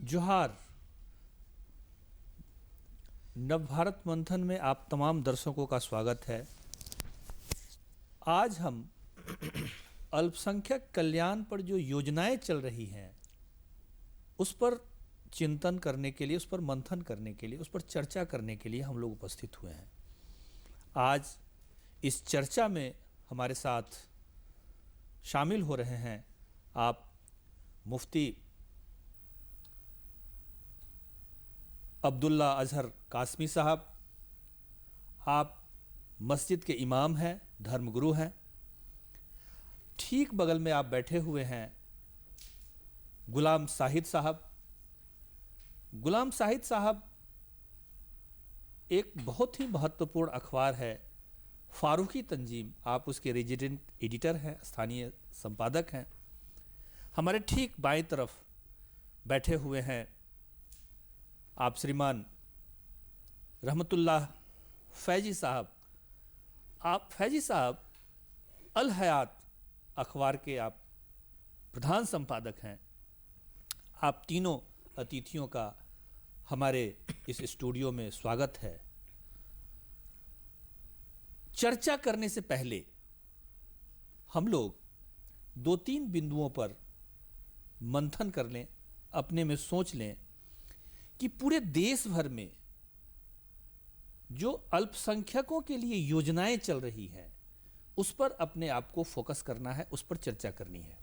जोहार। नवभारत मंथन में आप तमाम दर्शकों का स्वागत है। आज हम अल्पसंख्यक कल्याण पर जो योजनाएं चल रही हैं उस पर चिंतन करने के लिए, उस पर मंथन करने के लिए, उस पर चर्चा करने के लिए हम लोग उपस्थित हुए हैं। आज इस चर्चा में हमारे साथ शामिल हो रहे हैं आप मुफ्ती अब्दुल्ला अजहर कासमी साहब। आप मस्जिद के इमाम हैं, धर्मगुरु हैं। ठीक बगल में आप बैठे हुए हैं गुलाम साहिद साहब। गुलाम साहिद साहब एक बहुत ही महत्वपूर्ण अखबार है फारूकी तंजीम, आप उसके रेजिडेंट एडिटर हैं, स्थानीय संपादक हैं। हमारे ठीक बाईं तरफ बैठे हुए हैं आप श्रीमान रहमतुल्लाह फैजी साहब। आप फैजी साहब अल हयात अखबार के आप प्रधान संपादक हैं। आप तीनों अतिथियों का हमारे इस स्टूडियो में स्वागत है। चर्चा करने से पहले हम लोग दो तीन बिंदुओं पर मंथन कर लें, अपने में सोच लें कि पूरे देश भर में जो अल्पसंख्यकों के लिए योजनाएं चल रही हैं उस पर अपने आप को फोकस करना है, उस पर चर्चा करनी है।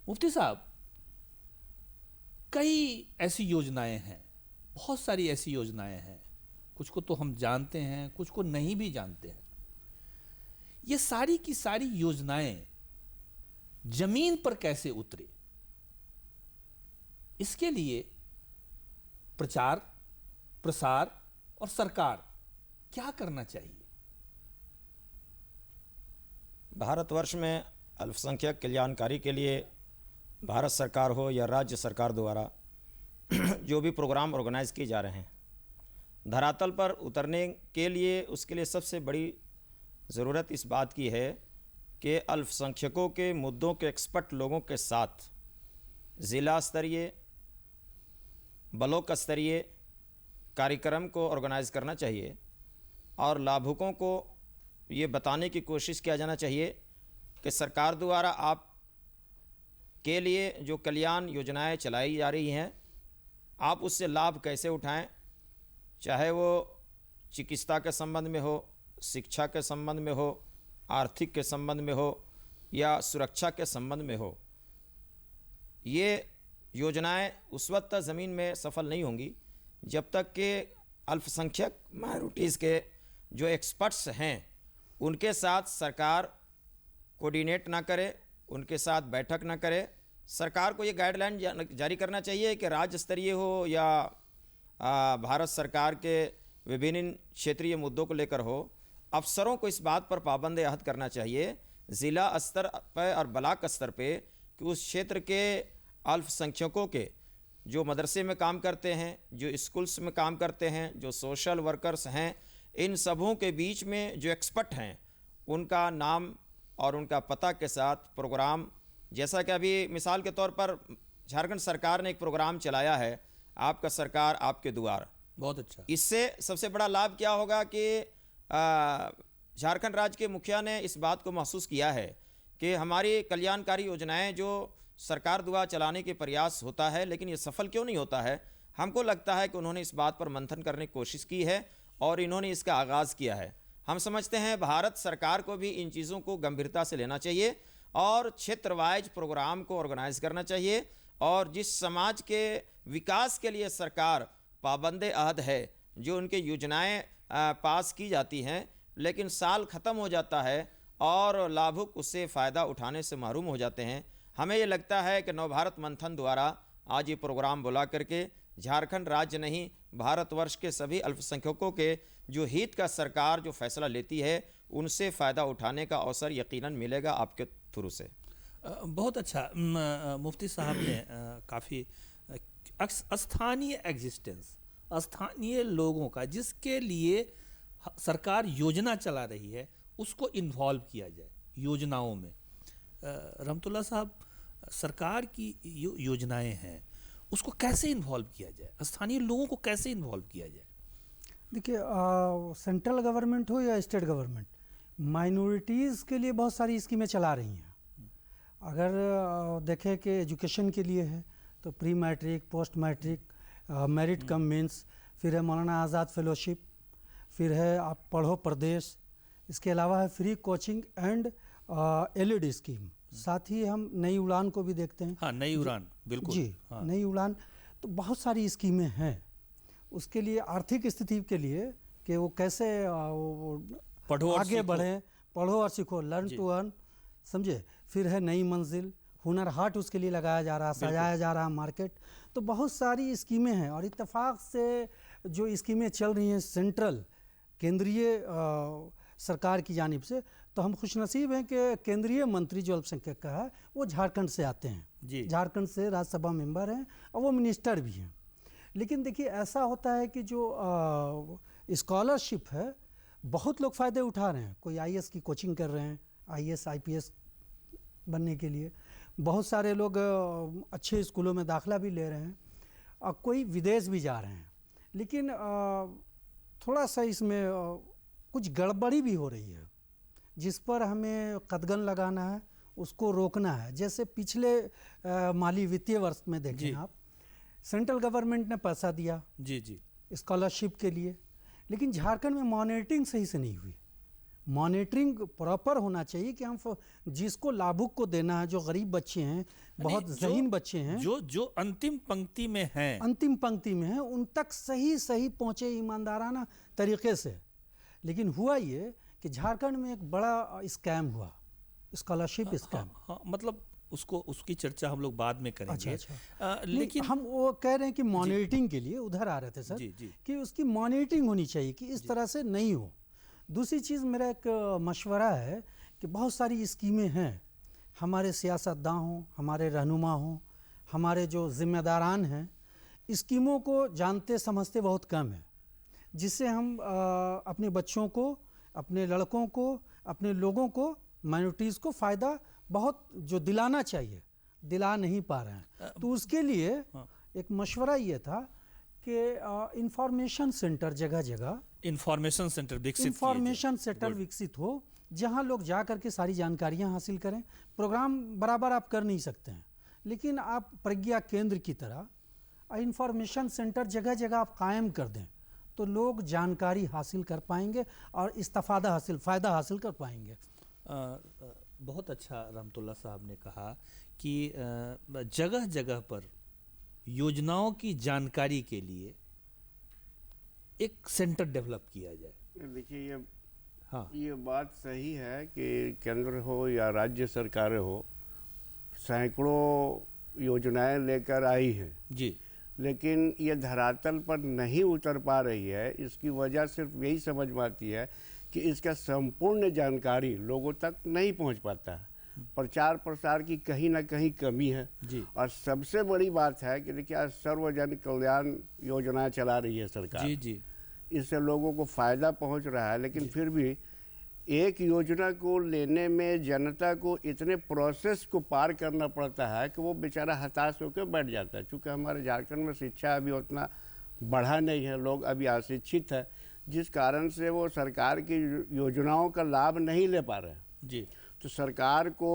मुफ्ती साहब, कई ऐसी योजनाएं हैं, बहुत सारी ऐसी योजनाएं हैं, कुछ को तो हम जानते हैं, कुछ को नहीं भी जानते हैं। ये सारी की सारी योजनाएं जमीन पर कैसे उतरे, इसके लिए प्रचार, प्रसार और सरकार क्या करना चाहिए? भारतवर्ष में अल्पसंख्यक कल्याणकारी के लिए भारत सरकार हो या राज्य सरकार द्वारा जो भी प्रोग्राम ऑर्गेनाइज किए जा रहे हैं, धरातल पर उतरने के लिए उसके लिए सबसे बड़ी ज़रूरत इस बात की है कि अल्पसंख्यकों के मुद्दों के एक्सपर्ट लोगों के साथ ज़िला स्तरीय, ब्लॉक स्तरीय कार्यक्रम को ऑर्गेनाइज करना चाहिए और लाभुकों को ये बताने की कोशिश किया जाना चाहिए कि सरकार द्वारा आप के लिए जो कल्याण योजनाएं चलाई जा रही हैं, आप उससे लाभ कैसे उठाएं, चाहे वो चिकित्सा के संबंध में हो, शिक्षा के संबंध में हो, आर्थिक के संबंध में हो या सुरक्षा के संबंध में हो। ये योजनाएं उस वक्त तक ज़मीन में सफल नहीं होंगी जब तक कि अल्पसंख्यक माइनॉरिटीज़ के जो एक्सपर्ट्स हैं उनके साथ सरकार कोऑर्डिनेट ना करे, उनके साथ बैठक ना करे। सरकार को ये गाइडलाइन जारी करना चाहिए कि राज्य स्तरीय हो या भारत सरकार के विभिन्न क्षेत्रीय मुद्दों को लेकर हो, अफसरों को इस बात पर पाबंद अहद करना चाहिए ज़िला स्तर पर और ब्लॉक स्तर पे कि उस क्षेत्र के अल्पसंख्यकों के जो मदरसे में काम करते हैं, जो स्कूल्स में काम करते हैं, जो सोशल वर्कर्स हैं, इन सबों के बीच में जो एक्सपर्ट हैं उनका नाम और उनका पता के साथ प्रोग्राम, जैसा कि अभी मिसाल के तौर पर झारखंड सरकार ने एक प्रोग्राम चलाया है, आपका सरकार आपके द्वार। बहुत अच्छा। इससे सबसे बड़ा लाभ क्या होगा कि झारखंड राज्य के मुखिया ने इस बात को महसूस किया है कि हमारी कल्याणकारी योजनाएं जो सरकार द्वारा चलाने के प्रयास होता है, लेकिन ये सफल क्यों नहीं होता है। हमको लगता है कि उन्होंने इस बात पर मंथन करने की कोशिश की है और इन्होंने इसका आगाज़ किया है। हम समझते हैं भारत सरकार को भी इन चीज़ों को गंभीरता से लेना चाहिए और क्षेत्र वाइज प्रोग्राम को ऑर्गेनाइज करना चाहिए। और जिस समाज के विकास के लिए सरकार पाबंद अहद है, जो उनके योजनाएँ पास की जाती हैं लेकिन साल ख़त्म हो जाता है और लाभुक उससे फ़ायदा उठाने से महरूम हो जाते हैं, हमें ये लगता है कि नवभारत मंथन द्वारा आज ये प्रोग्राम बुला करके झारखंड राज्य नहीं, भारतवर्ष के सभी अल्पसंख्यकों के जो हित का सरकार जो फैसला लेती है उनसे फ़ायदा उठाने का अवसर यकीनन मिलेगा आपके थ्रू से। बहुत अच्छा। मुफ्ती साहब ने काफ़ी स्थानीय एग्जिस्टेंस, स्थानीय लोगों का जिसके लिए सरकार योजना चला रही है उसको इन्वॉल्व किया जाए योजनाओं में। रहमतुल्लाह साहब, सरकार की योजनाएं हैं उसको कैसे इन्वॉल्व किया जाए, स्थानीय लोगों को कैसे इन्वॉल्व किया जाए? देखिए, सेंट्रल गवर्नमेंट हो या स्टेट गवर्नमेंट, माइनॉरिटीज़ के लिए बहुत सारी स्कीमें चला रही हैं। अगर देखें कि एजुकेशन के लिए है तो pre matric, post matric, merit cum means, फिर है मौलाना आज़ाद फेलोशिप, फिर है आप पढ़ो प्रदेश, इसके अलावा है free coaching and LED scheme. साथ ही हम नई उड़ान को भी देखते हैं। हाँ, नई उड़ान, बिल्कुल जी, हाँ। नई उड़ान, तो बहुत सारी स्कीमें हैं उसके लिए, आर्थिक स्थिति के लिए कि वो कैसे पढ़ो और आगे सीखो। बढ़ें, पढ़ो और सीखो, लर्न टू अर्न, समझे। फिर है नई मंजिल, हुनर हाट उसके लिए लगाया जा रहा है, सजाया जा रहा है मार्केट। तो बहुत सारी स्कीमें हैं और इत्तेफाक से जो स्कीमें चल रही हैं सेंट्रल केंद्रीय सरकार की जानिब से, तो हम खुशनसीब हैं कि केंद्रीय मंत्री जो अल्पसंख्यक का है वो झारखंड से आते हैं, झारखंड से राज्यसभा मेंबर हैं और वो मिनिस्टर भी हैं। लेकिन देखिए, ऐसा होता है कि जो स्कॉलरशिप है बहुत लोग फ़ायदे उठा रहे हैं। कोई IAS की कोचिंग कर रहे हैं, IAS IPS बनने के लिए, बहुत सारे लोग अच्छे स्कूलों में दाखिला भी ले रहे हैं और कोई विदेश भी जा रहे हैं। लेकिन थोड़ा सा इसमें कुछ गड़बड़ी भी हो रही है जिस पर हमें कदगन लगाना है, उसको रोकना है। जैसे पिछले माली वित्तीय वर्ष में देखें आप, सेंट्रल गवर्नमेंट ने पैसा दिया जी स्कॉलरशिप के लिए, लेकिन झारखंड में मॉनिटरिंग सही से नहीं हुई। मॉनिटरिंग प्रॉपर होना चाहिए कि हम जिसको लाभुक को देना है, जो गरीब बच्चे हैं, बहुत ज़हीन बच्चे हैं, जो अंतिम पंक्ति में हैं, अंतिम पंक्ति में हैं, उन तक सही पहुँचे ईमानदाराना तरीके से। लेकिन हुआ ये कि झारखंड में एक बड़ा स्कैम हुआ, स्कॉलरशिप स्कैम। हाँ, मतलब उसकी चर्चा हम लोग बाद में करेंगे। अच्छा। लेकिन हम वो कह रहे हैं कि मॉनिटरिंग के लिए उधर आ रहे थे सर, कि उसकी मॉनिटरिंग होनी चाहिए कि इस तरह से नहीं हो। दूसरी चीज़, मेरा एक मशवरा है कि बहुत सारी स्कीमें हैं, हमारे सियासतदान हों, हमारे रहनुमा हों, हमारे जो जिम्मेदारान हैं, स्कीमों को जानते समझते बहुत कम है, जिससे हम अपने बच्चों को, अपने लड़कों को, अपने लोगों को, माइनॉरिटीज़ को फ़ायदा बहुत जो दिलाना चाहिए दिला नहीं पा रहे हैं। तो उसके लिए एक मशवरा ये था कि इंफॉर्मेशन सेंटर, जगह जगह इंफॉर्मेशन सेंटर विकसित हो, जहां लोग जा करके सारी जानकारियां हासिल करें। प्रोग्राम बराबर आप कर नहीं सकते हैं, लेकिन आप प्रज्ञा केंद्र की तरह इंफॉर्मेशन सेंटर जगह जगह आप कायम कर दें, तो लोग जानकारी हासिल कर पाएंगे और फ़ायदा हासिल कर पाएंगे। बहुत अच्छा रहमतुल्ला साहब ने कहा कि जगह जगह पर योजनाओं की जानकारी के लिए एक सेंटर डेवलप किया जाए। देखिए, ये बात सही है कि केंद्र हो या राज्य सरकारें हो, सैकड़ों योजनाएं लेकर आई हैं जी, लेकिन ये धरातल पर नहीं उतर पा रही है। इसकी वजह सिर्फ यही समझ में आती है कि इसका संपूर्ण जानकारी लोगों तक नहीं पहुंच पाता है। प्रचार प्रसार की कहीं ना कहीं कमी है जी। और सबसे बड़ी बात है कि देखिए, आज सर्वजन कल्याण योजना चला रही है सरकार जी। इससे लोगों को फ़ायदा पहुंच रहा है, लेकिन फिर भी एक योजना को लेने में जनता को इतने प्रोसेस को पार करना पड़ता है कि वो बेचारा हताश होकर बैठ जाता है। चूँकि हमारे झारखंड में शिक्षा अभी उतना बढ़ा नहीं है, लोग अभी अशिक्षित है, जिस कारण से वो सरकार की योजनाओं का लाभ नहीं ले पा रहे हैं जी। तो सरकार को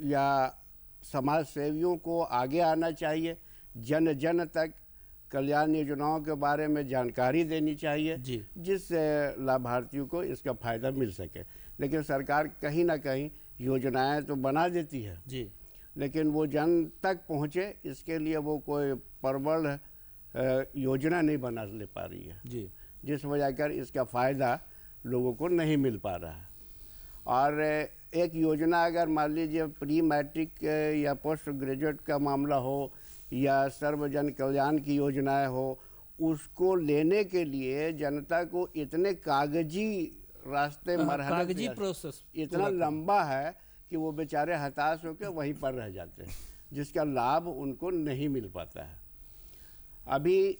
या समाज सेवियों को आगे आना चाहिए, जन जन तक कल्याण योजनाओं के बारे में जानकारी देनी चाहिए, जिससे लाभार्थियों को इसका फ़ायदा मिल सके। लेकिन सरकार कहीं ना कहीं योजनाएं तो बना देती है जी, लेकिन वो जन तक पहुँचे इसके लिए वो कोई प्रबल योजना नहीं बना ले पा रही है जी, जिस वजह कर इसका फ़ायदा लोगों को नहीं मिल पा रहा है। और एक योजना अगर मान लीजिए प्री मैट्रिक या पोस्ट ग्रेजुएट का मामला हो या सर्वजन कल्याण की योजनाएं हो, उसको लेने के लिए जनता को इतने कागजी रास्ते कागजी प्रोसेस इतना लंबा है कि वो बेचारे हताश होकर वहीं पर रह जाते हैं, जिसका लाभ उनको नहीं मिल पाता है। अभी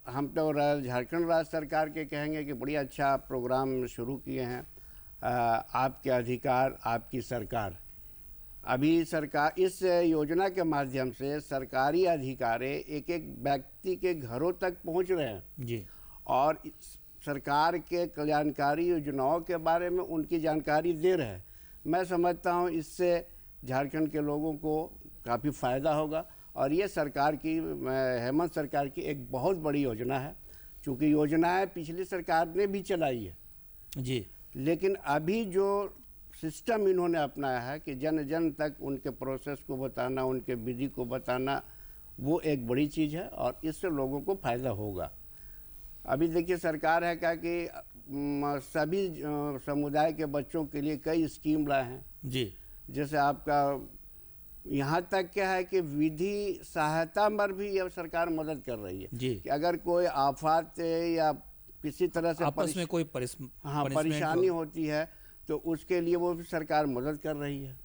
हम तो झारखंड राज्य सरकार के कहेंगे कि बड़ी अच्छा प्रोग्राम शुरू किए हैं, आपके अधिकार आपकी सरकार। अभी सरकार इस योजना के माध्यम से सरकारी अधिकारी एक एक व्यक्ति के घरों तक पहुंच रहे हैं जी। और सरकार के कल्याणकारी योजनाओं के बारे में उनकी जानकारी दे रहे हैं। मैं समझता हूं इससे झारखंड के लोगों को काफ़ी फ़ायदा होगा और ये सरकार की, हेमंत सरकार की एक बहुत बड़ी योजना है। चूँकि योजनाएं पिछली सरकार ने भी चलाई है जी, लेकिन अभी जो सिस्टम इन्होंने अपनाया है कि जन जन तक उनके प्रोसेस को बताना, उनके विधि को बताना, वो एक बड़ी चीज़ है और इससे लोगों को फ़ायदा होगा। अभी देखिए सरकार है क्या कि सभी समुदाय के बच्चों के लिए कई स्कीम लाए हैं जी, जैसे आपका यहाँ तक क्या है कि विधि सहायता पर भी यह सरकार मदद कर रही है जी। कि अगर कोई आफत या किसी तरह से आपस में कोई परेशानी होती है तो उसके लिए वो भी सरकार मदद कर रही है।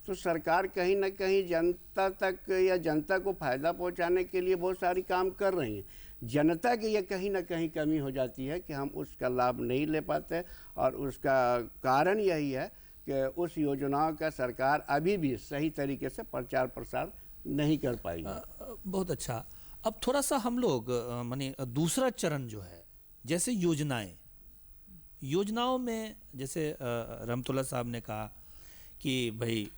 तो सरकार कहीं ना कहीं जनता तक या जनता को फायदा पहुंचाने के लिए बहुत सारी काम कर रही है। जनता की ये कहीं ना कहीं कमी हो जाती है कि हम उसका लाभ नहीं ले पाते और उसका कारण यही है कि उस योजनाओं का सरकार अभी भी सही तरीके से प्रचार प्रसार नहीं कर पाई। बहुत अच्छा। अब थोड़ा सा हम लोग माने दूसरा चरण जो है, जैसे योजनाओं में जैसे रहमतुल्लाह साहब ने कहा कि भाई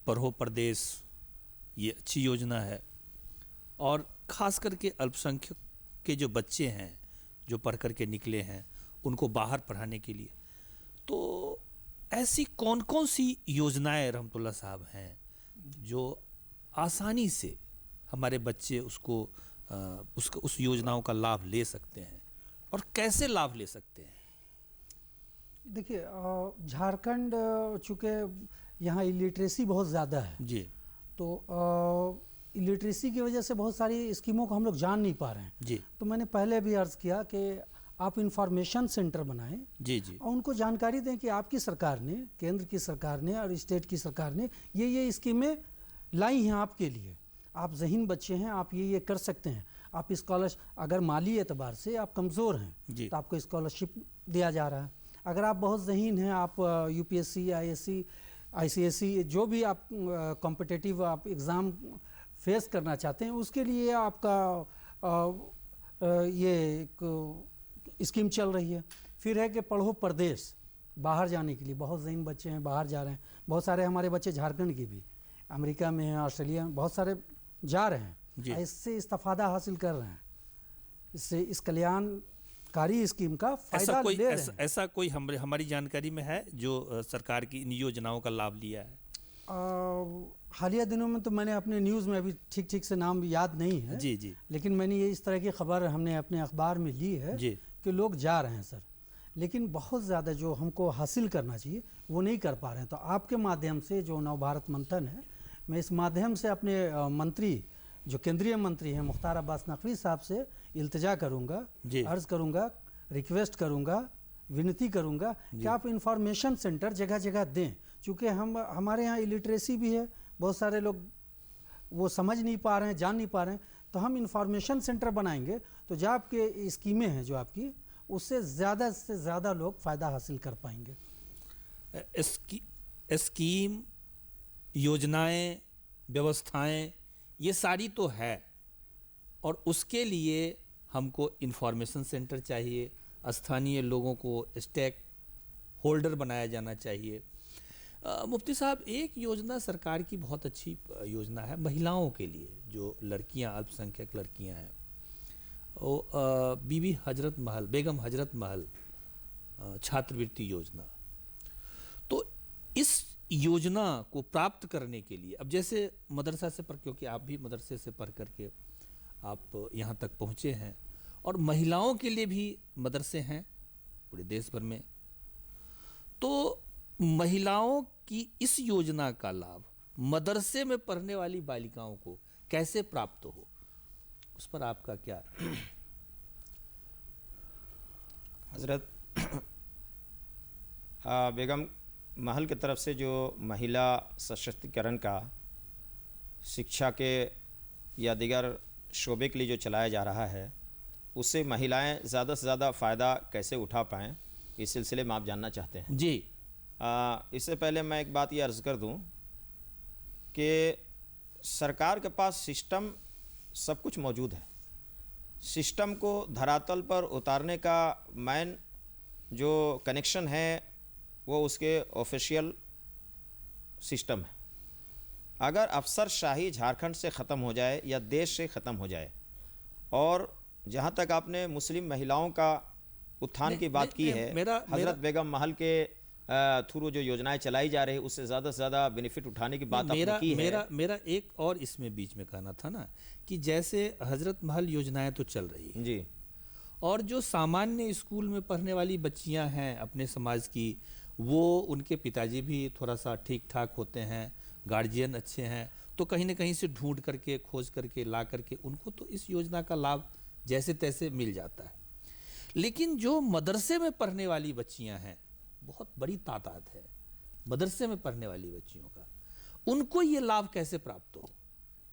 पढ़ो प्रदेश, ये अच्छी योजना है और ख़ास करके अल्पसंख्यक के जो बच्चे हैं जो पढ़ कर के निकले हैं उनको बाहर पढ़ाने के लिए, तो ऐसी कौन कौन सी योजनाएं रहमतुल्लाह साहब हैं जो आसानी से हमारे बच्चे उस योजनाओं का लाभ ले सकते हैं और कैसे लाभ ले सकते हैं? देखिए झारखंड चूँकि यहाँ इलिटरेसी बहुत ज़्यादा है जी, तो इलिटरेसी की वजह से बहुत सारी स्कीमों को हम लोग जान नहीं पा रहे हैं जी, तो मैंने पहले भी अर्ज़ किया कि आप इंफॉर्मेशन सेंटर बनाएं जी, जी, और उनको जानकारी दें कि आपकी सरकार ने, केंद्र की सरकार ने और स्टेट की सरकार ने ये स्कीमें लाई हैं आपके लिए। आप ज़हीन बच्चे हैं, आप ये कर सकते हैं। आप स्कॉलरशिप, अगर माली एतबार से आप कमज़ोर हैं तो आपको स्कॉलरशिप दिया जा रहा है। अगर आप बहुत ज़हीन हैं, आप यूपीएससी, आईएससी, आईसीएसई जो भी आप कॉम्पिटिटिव आप एग्ज़ाम फेस करना चाहते हैं, उसके लिए आपका ये एक स्कीम चल रही है। फिर है कि पढ़ो प्रदेश, बाहर जाने के लिए बहुत ज़हीन बच्चे हैं, बाहर जा रहे हैं। बहुत सारे हमारे बच्चे झारखंड की भी अमेरिका में हैं, ऑस्ट्रेलिया में, बहुत सारे जा रहे हैं, इससे इस्तेफादा हासिल कर रहे हैं, इससे इस कल्याणकारी स्कीम का फायदा ले रहे हैं। ऐसा कोई हमारी जानकारी में है जो सरकार की इन योजनाओं का लाभ लिया है? हालिया दिनों में तो मैंने अपने न्यूज़ में अभी ठीक से नाम याद नहीं है जी, जी, लेकिन मैंने ये इस तरह की खबर हमने अपने अखबार में ली है जी, कि लोग जा रहे हैं सर, लेकिन बहुत ज़्यादा जो हमको हासिल करना चाहिए वो नहीं कर पा रहे हैं। तो आपके माध्यम से जो नवभारत मंथन है, मैं इस माध्यम से अपने मंत्री, जो केंद्रीय मंत्री हैं मुख्तार अब्बास नकवी साहब से इल्तिजा करूँगा, अर्ज़ करूँगा, रिक्वेस्ट करूँगा, विनती करूँगा कि आप इंफॉर्मेशन सेंटर जगह जगह दें। चूँकि हमारे यहाँ इलिटरेसी भी है, बहुत सारे लोग वो समझ नहीं पा रहे हैं, जान नहीं पा रहे हैं, तो हम इंफॉर्मेशन सेंटर बनाएंगे तो जो आपके स्कीमें हैं जो आपकी, उससे ज़्यादा लोग फ़ायदा हासिल कर पाएंगे। स्कीम, योजनाएं, व्यवस्थाएं ये सारी तो है और उसके लिए हमको इंफॉर्मेशन सेंटर चाहिए, स्थानीय लोगों को स्टेक होल्डर बनाया जाना चाहिए। मुफ्ती साहब, एक योजना सरकार की बहुत अच्छी योजना है महिलाओं के लिए, जो लड़कियां, अल्पसंख्यक लड़कियां हैं, वो बेगम हजरत महल छात्रवृत्ति योजना। तो इस योजना को प्राप्त करने के लिए अब जैसे मदरसा से पढ़, क्योंकि आप भी मदरसे से पढ़ करके आप यहाँ तक पहुँचे हैं, और महिलाओं के लिए भी मदरसे हैं पूरे देश भर में, तो महिलाओं की इस योजना का लाभ मदरसे में पढ़ने वाली बालिकाओं को कैसे प्राप्त हो, उस पर आपका क्या? हजरत बेगम महल की तरफ से जो महिला सशक्तिकरण का शिक्षा के या दीगर शोबे के लिए जो चलाया जा रहा है, उससे महिलाएं ज़्यादा से ज़्यादा फ़ायदा कैसे उठा पाएँ, इस सिलसिले में आप जानना चाहते हैं? जी। इससे पहले मैं एक बात ये अर्ज़ कर दूं कि सरकार के पास सिस्टम सब कुछ मौजूद है। सिस्टम को धरातल पर उतारने का मेन जो कनेक्शन है वो उसके ऑफिशियल सिस्टम है। अगर अफसरशाही झारखंड से ख़त्म हो जाए या देश से ख़त्म हो जाए, और जहाँ तक आपने मुस्लिम महिलाओं का उत्थान की बात की है, हज़रत बेगम महल के थ्रू जो योजनाएं चलाई जा रही है उससे ज़्यादा से ज़्यादा बेनिफिट उठाने की बात आपने की है। मेरा एक और इसमें बीच में कहना था ना कि जैसे हज़रत महल योजनाएं तो चल रही है जी, और जो सामान्य स्कूल में पढ़ने वाली बच्चियां हैं अपने समाज की, वो उनके पिताजी भी थोड़ा सा ठीक ठाक होते हैं, गार्जियन अच्छे हैं, तो कहीं ना कहीं से ढूंढ करके खोज करके ला करके उनको तो इस योजना का लाभ जैसे तैसे मिल जाता है। लेकिन जो मदरसे में पढ़ने वाली बच्चियां हैं, बहुत बड़ी तादाद है मदरसे में पढ़ने वाली बच्चियों का, उनको ये लाभ कैसे प्राप्त हो,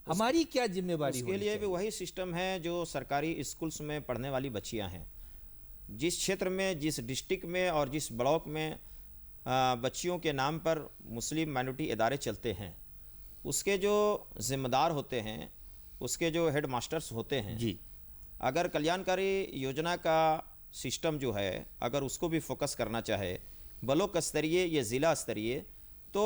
हमारी क्या जिम्मेवारी उसके लिए भी वही सिस्टम है जो सरकारी स्कूल्स में पढ़ने वाली बच्चियां हैं। जिस क्षेत्र में, जिस डिस्ट्रिक्ट में और जिस ब्लॉक में बच्चियों के नाम पर मुस्लिम माइनॉरिटी इदारे चलते हैं, उसके जो जिम्मेदार होते हैं, उसके जो हेड मास्टर्स होते हैं जी, अगर कल्याणकारी योजना का सिस्टम जो है अगर उसको भी फोकस करना चाहे ब्लॉक स्तरीय या ज़िला स्तरीय, तो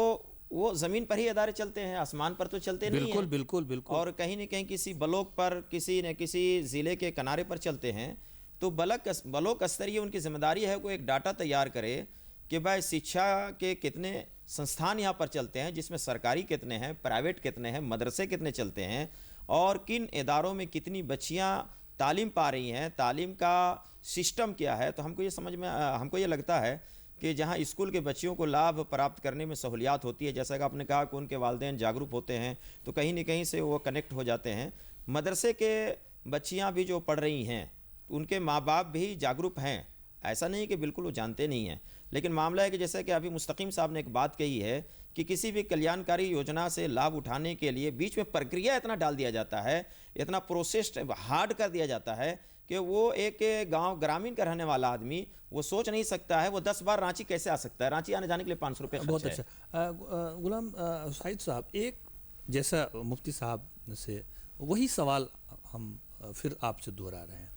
वो ज़मीन पर ही इदारे चलते हैं, आसमान पर तो चलते नहीं हैं। बिल्कुल बिल्कुल बिल्कुल। और कहीं न कहीं किसी ब्लॉक पर, किसी न किसी ज़िले के किनारे पर चलते हैं। तो ब्लॉक स्तरीय उनकी जिम्मेदारी है कोई एक डाटा तैयार करे कि भाई शिक्षा के कितने संस्थान यहाँ पर चलते हैं, जिसमें सरकारी कितने हैं, प्राइवेट कितने हैं, मदरसे कितने चलते हैं, और किन इदारों में कितनी बच्चियाँ तालीम पा रही हैं, तालीम का सिस्टम क्या है। तो हमको ये लगता है कि जहाँ स्कूल के बच्चियों को लाभ प्राप्त करने में सहूलियात होती है, जैसा कि आपने कहा कि उनके वालिदैन जागरूक होते हैं तो कहीं न कहीं से वो कनेक्ट हो जाते हैं। मदरसे के बच्चियाँ भी जो पढ़ रही हैं उनके माँ बाप भी जागरूक हैं, ऐसा नहीं कि बिल्कुल वो जानते नहीं हैं। लेकिन मामला है कि जैसा कि अभी मुस्तकीम साहब ने एक बात कही है कि किसी भी कल्याणकारी योजना से लाभ उठाने के लिए बीच में प्रक्रिया इतना डाल दिया जाता है, इतना प्रोसेस हार्ड कर दिया जाता है कि वो एक गांव ग्रामीण का रहने वाला आदमी वो सोच नहीं सकता है वो 10 बार रांची कैसे आ सकता है। रांची आने जाने के लिए 500 रुपये बहुत अच्छा। गुलाम शाहिद साहब, एक जैसा मुफ्ती साहब से वही सवाल हम फिर आपसे दोहरा रहे हैं।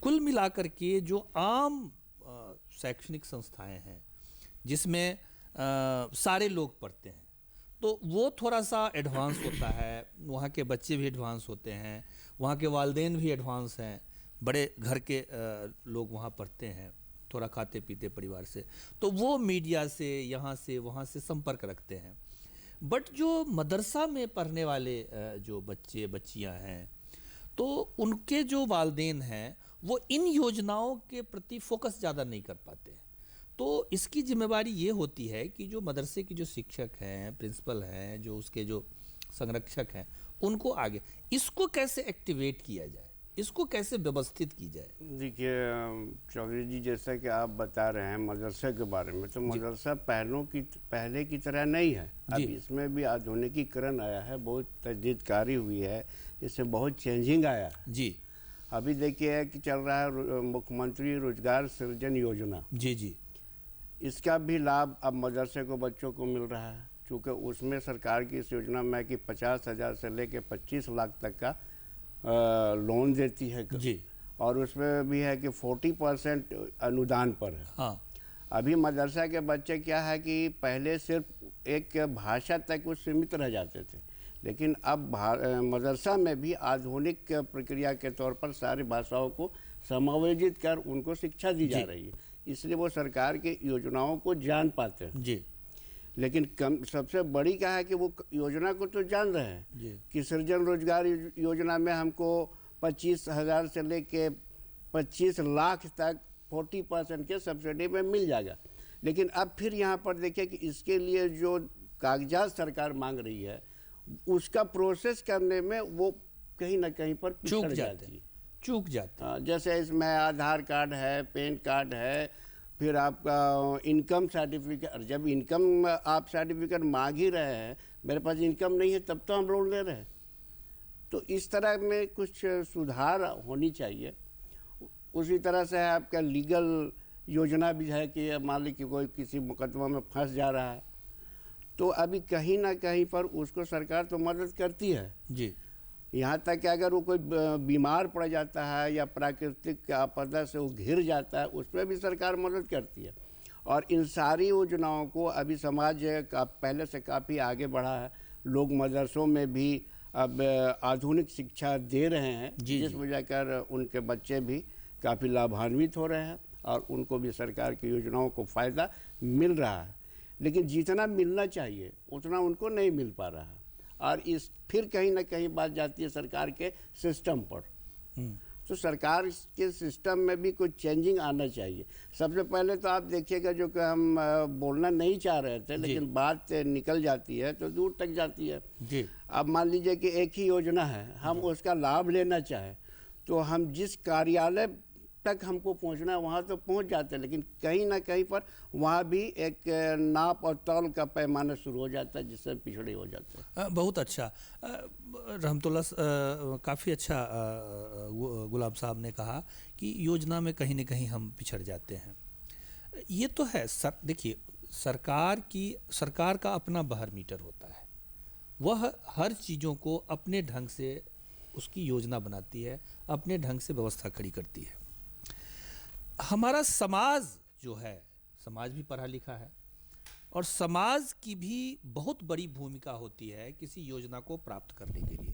कुल मिलाकर के जो आम शैक्षणिक संस्थाएं हैं जिसमें सारे लोग पढ़ते हैं, तो वो थोड़ा सा एडवांस होता है, वहाँ के बच्चे भी एडवांस होते हैं, वहाँ के वालिदैन भी एडवांस हैं, बड़े घर के लोग वहाँ पढ़ते हैं, थोड़ा खाते पीते परिवार से, तो वो मीडिया से यहाँ से वहाँ से संपर्क रखते हैं। बट जो मदरसा में पढ़ने वाले जो बच्चे बच्चियाँ हैं, तो उनके जो वालिदैन हैं वो इन योजनाओं के प्रति फोकस ज़्यादा नहीं कर पाते। तो इसकी जिम्मेवारी ये होती है कि जो मदरसे के जो शिक्षक हैं, प्रिंसिपल हैं, जो उसके जो संरक्षक हैं, उनको आगे इसको कैसे एक्टिवेट किया जाए, इसको कैसे व्यवस्थित की जाए। देखिए चौधरी जी, जैसा कि आप बता रहे हैं मदरसे के बारे में, तो मदरसा पहले की तरह नहीं है। अब इसमें भी आधुनिकीकरण आया है, बहुत तजदीदकारी हुई है, इससे बहुत चेंजिंग आया है जी। अभी देखिए कि चल रहा है मुख्यमंत्री रोजगार सृजन योजना। जी जी, इसका भी लाभ अब मदरसे को बच्चों को मिल रहा है, चूँकि उसमें सरकार की इस योजना में कि 50,000 से लेकर 25 लाख तक का लोन देती है जी, और उसमें भी है कि 40% अनुदान पर है। हाँ। अभी मदरसा के बच्चे क्या है कि पहले सिर्फ एक भाषा तक वो सीमित रह जाते थे, लेकिन अब मदरसा में भी आधुनिक प्रक्रिया के तौर पर सारी भाषाओं को समायोजित कर उनको शिक्षा दी जा रही है, इसलिए वो सरकार की योजनाओं को जान पाते हैं जी। लेकिन सबसे बड़ी क्या है कि वो योजना को तो जान रहे हैं कि सृजन रोजगार योजना में हमको 25,000 से लेके 25 लाख तक 40% के सब्सिडी में मिल जाएगा। लेकिन अब फिर यहाँ पर देखिए कि इसके लिए जो कागजात सरकार मांग रही है उसका प्रोसेस करने में वो कहीं ना कहीं पर चूक जाती है। जैसे इसमें आधार कार्ड है, पैन कार्ड है, फिर आपका इनकम सर्टिफिकेट। जब इनकम आप सर्टिफिकेट मांग ही रहे हैं, मेरे पास इनकम नहीं है तब तो हम लोन ले रहे हैं, तो इस तरह में कुछ सुधार होनी चाहिए। उसी तरह से आपका लीगल योजना भी है कि मान लीजिए कि कोई किसी मुकदमा में फंस जा रहा है तो अभी कहीं ना कहीं पर उसको सरकार तो मदद करती है। जी। यहाँ तक कि अगर वो कोई बीमार पड़ जाता है या प्राकृतिक आपदा से वो घिर जाता है, उसमें भी सरकार मदद करती है। और इन सारी योजनाओं को अभी समाज का पहले से काफ़ी आगे बढ़ा है। लोग मदरसों में भी अब आधुनिक शिक्षा दे रहे हैं, जिस वजह कर उनके बच्चे भी काफ़ी लाभान्वित हो रहे हैं और उनको भी सरकार की योजनाओं को फ़ायदा मिल रहा है। लेकिन जितना मिलना चाहिए उतना उनको नहीं मिल पा रहा है। और इस फिर कहीं ना कहीं बात जाती है सरकार के सिस्टम पर। तो सरकार के सिस्टम में भी कुछ चेंजिंग आना चाहिए। सबसे पहले तो आप देखिएगा, जो कि हम बोलना नहीं चाह रहे थे लेकिन बात निकल जाती है तो दूर तक जाती है जी। अब मान लीजिए कि एक ही योजना है, हम उसका लाभ लेना चाहें तो हम जिस कार्यालय तक हमको पहुंचना है वहाँ तो पहुंच जाते हैं, लेकिन कहीं ना कहीं पर वहाँ भी एक नाप और तौल का पैमाना शुरू हो जाता है, जिससे पिछड़े हो जाते हैं। बहुत अच्छा रहमतुल्लाह, काफ़ी अच्छा गुलाब साहब ने कहा कि योजना में कहीं ना कहीं हम पिछड़ जाते हैं। ये तो है देखिए, सरकार का अपना बाहर मीटर होता है, वह हर चीज़ों को अपने ढंग से उसकी योजना बनाती है, अपने ढंग से व्यवस्था खड़ी करती है। हमारा समाज जो है, समाज भी पढ़ा लिखा है और समाज की भी बहुत बड़ी भूमिका होती है किसी योजना को प्राप्त करने के लिए।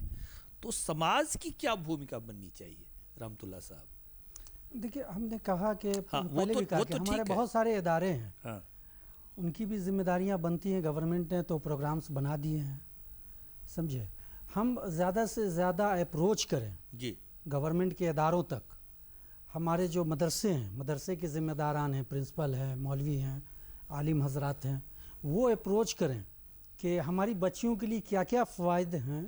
तो समाज की क्या भूमिका बननी चाहिए रहमतुल्लाह साहब? देखिए, हमने कहा कि पहले तो, भी कहा कि हमारे बहुत सारे इदारे हैं, हाँ। उनकी भी जिम्मेदारियां बनती हैं। गवर्नमेंट ने तो प्रोग्राम्स बना दिए हैं, समझे। हम ज़्यादा से ज़्यादा अप्रोच करें जी गवर्नमेंट के इदारों तक। हमारे जो मदरसे हैं, मदरसे के ज़िम्मेदारान हैं, प्रिंसिपल हैं, मौलवी हैं, आलिम हजरात हैं, वो अप्रोच करें कि हमारी बच्चियों के लिए क्या क्या फ़ायदे हैं,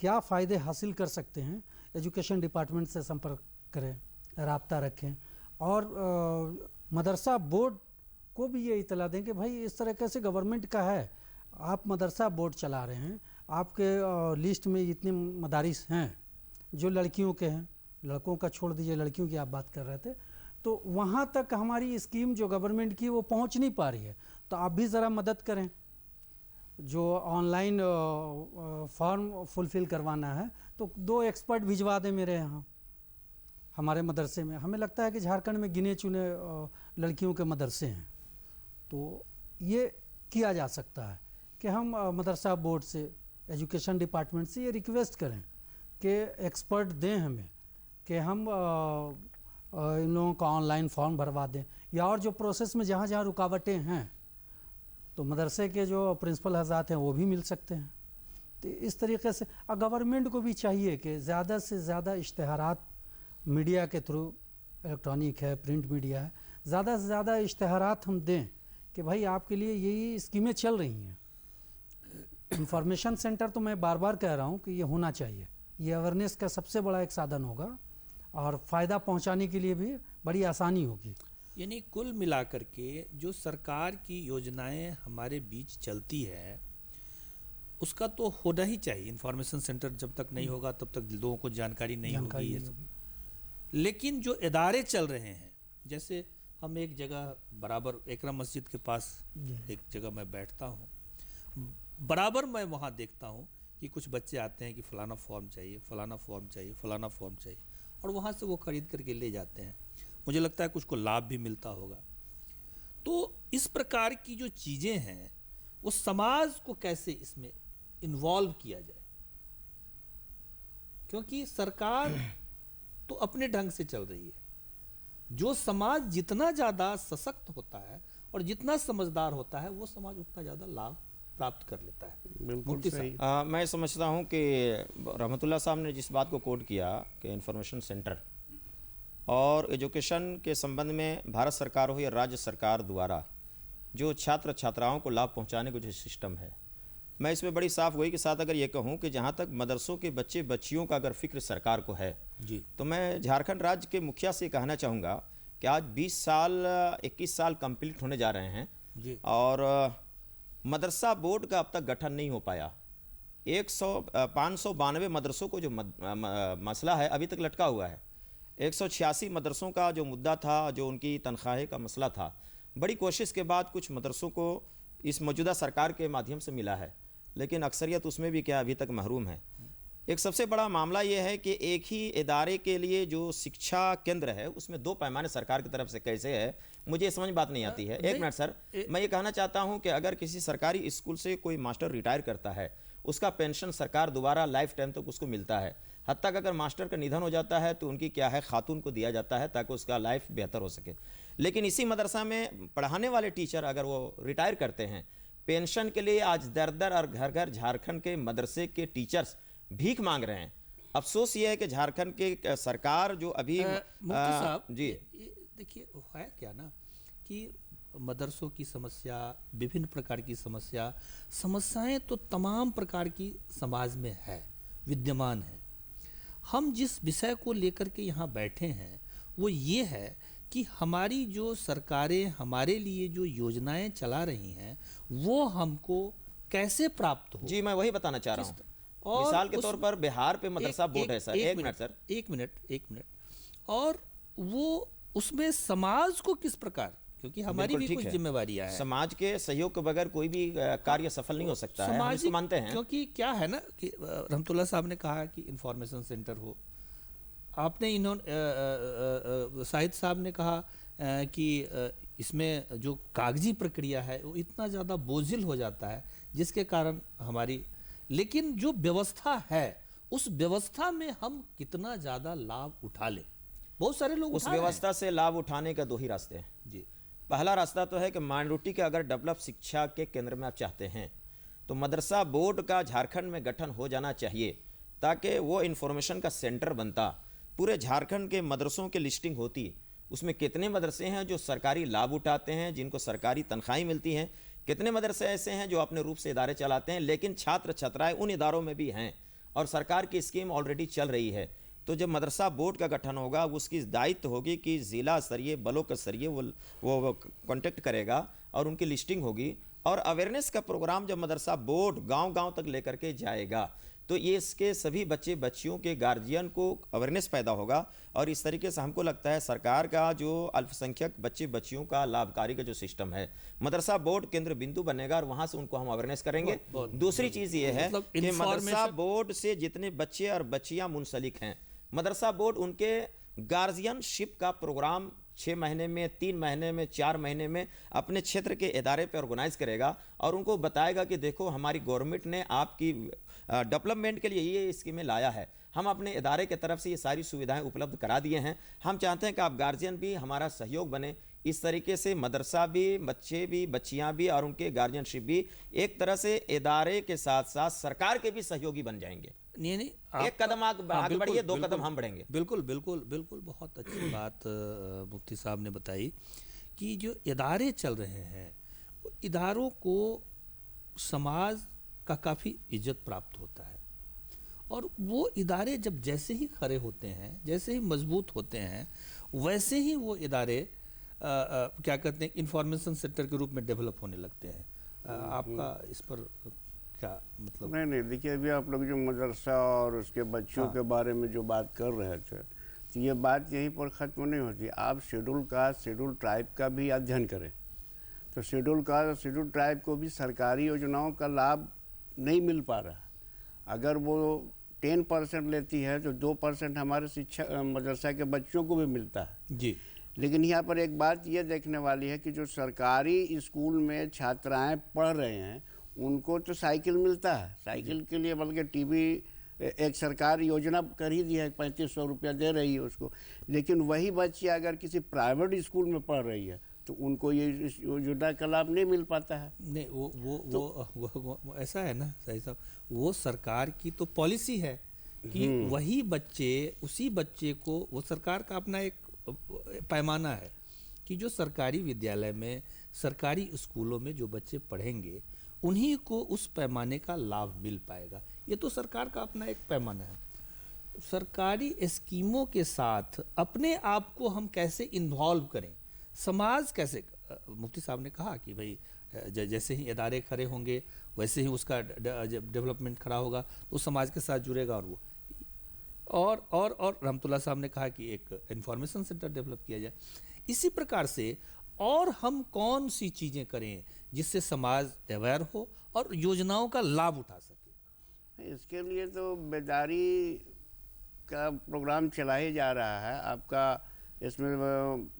क्या फ़ायदे हासिल कर सकते हैं। एजुकेशन डिपार्टमेंट से संपर्क करें, राब्ता रखें और मदरसा बोर्ड को भी ये इतला दें कि भाई इस तरीके से गवर्नमेंट का है, आप मदरसा बोर्ड चला रहे हैं, आपके लिस्ट में इतने मदारिस हैं जो लड़कियों के हैं, लड़कों का छोड़ दीजिए, लड़कियों की आप बात कर रहे थे, तो वहाँ तक हमारी स्कीम जो गवर्नमेंट की वो पहुँच नहीं पा रही है। तो आप भी ज़रा मदद करें। जो ऑनलाइन फॉर्म फुलफ़िल करवाना है तो 2 एक्सपर्ट भिजवा दें मेरे यहाँ, हमारे मदरसे में। हमें लगता है कि झारखंड में गिने चुने लड़कियों के मदरसे हैं, तो ये किया जा सकता है कि हम मदरसा बोर्ड से, एजुकेशन डिपार्टमेंट से ये रिक्वेस्ट करें कि एक्सपर्ट दें हमें, कि हम इन लोगों का ऑनलाइन फॉर्म भरवा दें, या और जो प्रोसेस में जहाँ जहाँ रुकावटें हैं तो मदरसे के जो प्रिंसिपल हज़रात हैं वो भी मिल सकते हैं। तो इस तरीके से गवर्नमेंट को भी चाहिए कि ज़्यादा से ज़्यादा इश्तहारात मीडिया के थ्रू, इलेक्ट्रॉनिक है, प्रिंट मीडिया है, ज़्यादा से ज़्यादा इश्तहारात हम दें कि भाई आपके लिए यही स्कीमें चल रही हैं। इंफॉर्मेशन सेंटर तो मैं बार बार कह रहा हूँ कि ये होना चाहिए, ये अवेयरनेस का सबसे बड़ा एक साधन होगा और फ़ायदा पहुँचाने के लिए भी बड़ी आसानी होगी। यानी कुल मिलाकर के जो सरकार की योजनाएं हमारे बीच चलती है उसका तो होना ही चाहिए। इंफॉर्मेशन सेंटर जब तक नहीं होगा तब तक लोगों को जानकारी नहीं होगी ये सब। लेकिन जो इदारे चल रहे हैं, जैसे हम एक जगह बराबर एकरा मस्जिद के पास एक जगह मैं बैठता हूँ, बराबर मैं वहाँ देखता हूँ कि कुछ बच्चे आते हैं कि फ़लाना फॉर्म चाहिए, फ़लाना फॉर्म चाहिए, फ़लाना फॉर्म चाहिए, और वहाँ से वो ख़रीद करके ले जाते हैं। मुझे लगता है कुछ को लाभ भी मिलता होगा। तो इस प्रकार की जो चीज़ें हैं वो समाज को कैसे इसमें इन्वॉल्व किया जाए, क्योंकि सरकार तो अपने ढंग से चल रही है। जो समाज जितना ज़्यादा सशक्त होता है और जितना समझदार होता है वो समाज उतना ज़्यादा लाभ प्राप्त कर लेता है। बिल्कुल सही। मैं समझता हूँ कि रहमतुल्लाह साहब ने जिस बात को कोट किया कि इंफॉर्मेशन सेंटर और एजुकेशन के संबंध में भारत सरकार हो या राज्य सरकार द्वारा जो छात्र छात्राओं को लाभ पहुंचाने का जो सिस्टम है, मैं इसमें बड़ी साफ गोई के साथ अगर ये कहूं कि जहां तक मदरसों के बच्चे बच्चियों का अगर फिक्र सरकार को है जी, तो मैं झारखंड राज्य के मुखिया से कहना चाहूँगा कि आज 21 साल कंप्लीट होने जा रहे हैं जी। और मदरसा बोर्ड का अब तक गठन नहीं हो पाया। 592 मदरसों को जो मसला है अभी तक लटका हुआ है। 186 मदरसों का जो मुद्दा था, जो उनकी तनख्वाह का मसला था, बड़ी कोशिश के बाद कुछ मदरसों को इस मौजूदा सरकार के माध्यम से मिला है, लेकिन अक्सरियत उसमें भी क्या अभी तक महरूम है। एक सबसे बड़ा मामला ये है कि एक ही इदारे के लिए जो शिक्षा केंद्र है उसमें दो पैमाने सरकार की तरफ से कैसे है, मुझे समझ बात नहीं आती है। एक मिनट सर, मैं ये कहना चाहता हूं कि अगर किसी सरकारी स्कूल से कोई मास्टर रिटायर करता है, उसका पेंशन सरकार दोबारा लाइफ टाइम तक उसको मिलता है। हद तक अगर मास्टर का निधन हो जाता है तो उनकी क्या है, खातून को दिया जाता है ताकि उसका लाइफ बेहतर हो सके। लेकिन इसी मदरसा में पढ़ाने वाले टीचर अगर वो रिटायर करते हैं, पेंशन के लिए आज दर दर और घर घर झारखंड के मदरसे के टीचर्स भीख मांग रहे हैं। अफसोस ये है कि झारखंड के सरकार जो अभी मुफ्ती साहब जी देखिए है क्या ना कि मदरसों की समस्या, विभिन्न प्रकार की समस्याएं तो तमाम प्रकार की समाज में है, विद्यमान है। हम जिस विषय को लेकर के यहाँ बैठे हैं वो ये है कि हमारी जो सरकारें हमारे लिए जो योजनाएं चला रही हैं वो हमको कैसे प्राप्त हो। जी मैं वही बताना चाह रहा हूँ। मिसाल के तौर पर बिहार पे मदरसा बोर्ड है सर। एक मिनट सर, एक मिनट। और वो उसमें समाज को किस प्रकार, क्योंकि हमारी भी कुछ जिम्मेवारियां हैं। समाज के सहयोग के बगैर कोई भी कार्य सफल नहीं हो सकता है, हम इसको मानते हैं। क्योंकि क्या है ना कि रहमतुल्लाह साहब ने कहा कि इंफॉर्मेशन सेंटर हो, आपने शाहिद साहब ने कहा कि इसमें जो कागजी प्रक्रिया है वो इतना ज़्यादा बोझिल हो जाता है जिसके कारण हमारी, लेकिन जो व्यवस्था है उस व्यवस्था में हम कितना ज़्यादा लाभ उठा लें। बहुत सारे लोग उस व्यवस्था से लाभ उठाने का दो ही रास्ते हैं जी। पहला रास्ता तो है कि माइनॉरिटी के अगर डेवलप शिक्षा के केंद्र में आप चाहते हैं तो मदरसा बोर्ड का झारखंड में गठन हो जाना चाहिए ताकि वो इंफॉर्मेशन का सेंटर बनता, पूरे झारखंड के मदरसों की लिस्टिंग होती, उसमें कितने मदरसे हैं जो सरकारी लाभ उठाते हैं, जिनको सरकारी तनख्वाहें मिलती हैं, कितने मदरसे ऐसे हैं जो अपने रूप से इदारे चलाते हैं लेकिन छात्र छात्राएं उन इदारों में भी हैं और सरकार की स्कीम ऑलरेडी चल रही है। तो जब मदरसा बोर्ड का गठन होगा उसकी दायित्व होगी कि ज़िला स्तरीय, ब्लॉक स्तरीय वो कॉन्टेक्ट करेगा और उनकी लिस्टिंग होगी और अवेयरनेस का प्रोग्राम जब मदरसा बोर्ड गांव-गांव तक लेकर के जाएगा तो ये इसके सभी बच्चे बच्चियों के गार्जियन को अवेयरनेस पैदा होगा और इस तरीके से हमको लगता है सरकार का जो अल्पसंख्यक बच्चे बच्चियों का लाभकारी का जो सिस्टम है, मदरसा बोर्ड केंद्र बिंदु बनेगा और वहां से उनको हम अवेयरनेस करेंगे। दूसरी चीज़ ये है कि मदरसा बोर्ड से जितने बच्चे और बच्चियां मुंसलिक हैं, मदरसा बोर्ड उनके गार्जियनशिप का प्रोग्राम 6 महीने में, 3 महीने में, 4 महीने में अपने क्षेत्र के इदारे पे ऑर्गेनाइज करेगा और उनको बताएगा कि देखो हमारी गवर्नमेंट ने आपकी डेवलपमेंट के लिए ये स्कीमें लाया है, हम अपने इदारे की तरफ से ये सारी सुविधाएं उपलब्ध करा दिए हैं, हम चाहते हैं कि आप गार्जियन भी हमारा सहयोग बने। इस तरीके से मदरसा भी, बच्चे भी, बच्चियां भी और उनके गार्जियनशिप भी एक तरह से इदारे के साथ साथ सरकार के भी सहयोगी बन जाएंगे। नहीं एक कदम आगे बढ़िए, 2 कदम हम बढ़ेंगे। बिल्कुल बहुत अच्छी बात मुफ्ती साहब ने बताई कि जो इदारे चल रहे हैं इदारों को समाज का काफ़ी इज्जत प्राप्त होता है और वो इदारे जब जैसे ही खड़े होते हैं, जैसे ही मजबूत होते हैं, वैसे ही वो इदारे क्या कहते हैं इंफॉर्मेशन सेंटर के रूप में डेवलप होने लगते हैं। आपका इस पर क्या मतलब? नहीं देखिए, अभी आप लोग जो मदरसा और उसके बच्चों के बारे में जो बात कर रहे थे तो ये बात यहीं पर ख़त्म नहीं होती। आप शेड्यूल कास्ट, शेड्यूल ट्राइब का भी अध्ययन करें तो शेड्यूल कास्ट और शेड्यूल ट्राइब को भी सरकारी योजनाओं का लाभ नहीं मिल पा रहा। अगर वो 10% लेती है तो 2% हमारे शिक्षा मदरसा के बच्चों को भी मिलता है जी। लेकिन यहाँ पर एक बात ये देखने वाली है कि जो सरकारी स्कूल में छात्राएं पढ़ रहे हैं उनको तो साइकिल मिलता है, साइकिल के लिए बल्कि टीवी एक सरकार योजना कर ही दी है, 3500 रुपया दे रही है उसको। लेकिन वही बच्ची अगर किसी प्राइवेट स्कूल में पढ़ रही है तो उनको ये योजना का लाभ नहीं मिल पाता है। नहीं वो ऐसा है ना सही साहब, वो सरकार की तो पॉलिसी है कि वही बच्चे, उसी बच्चे को, वो सरकार का अपना एक पैमाना है कि जो सरकारी विद्यालय में, सरकारी स्कूलों में जो बच्चे पढ़ेंगे उन्हीं को उस पैमाने का लाभ मिल पाएगा। ये तो सरकार का अपना एक पैमाना है। सरकारी स्कीमों के साथ अपने आप को हम कैसे इन्वॉल्व करें, समाज कैसे, मुफ्ती साहब ने कहा कि भाई जैसे ही इदारे खड़े होंगे वैसे ही उसका डेवलपमेंट खड़ा होगा तो समाज के साथ जुड़ेगा और रहमतुल्लाह साहब ने कहा कि एक इंफॉर्मेशन सेंटर डेवलप किया जाए। इसी प्रकार से और हम कौन सी चीज़ें करें जिससे समाज अवेयर हो और योजनाओं का लाभ उठा सके? इसके लिए तो बेदारी का प्रोग्राम चला ही जा रहा है आपका। इसमें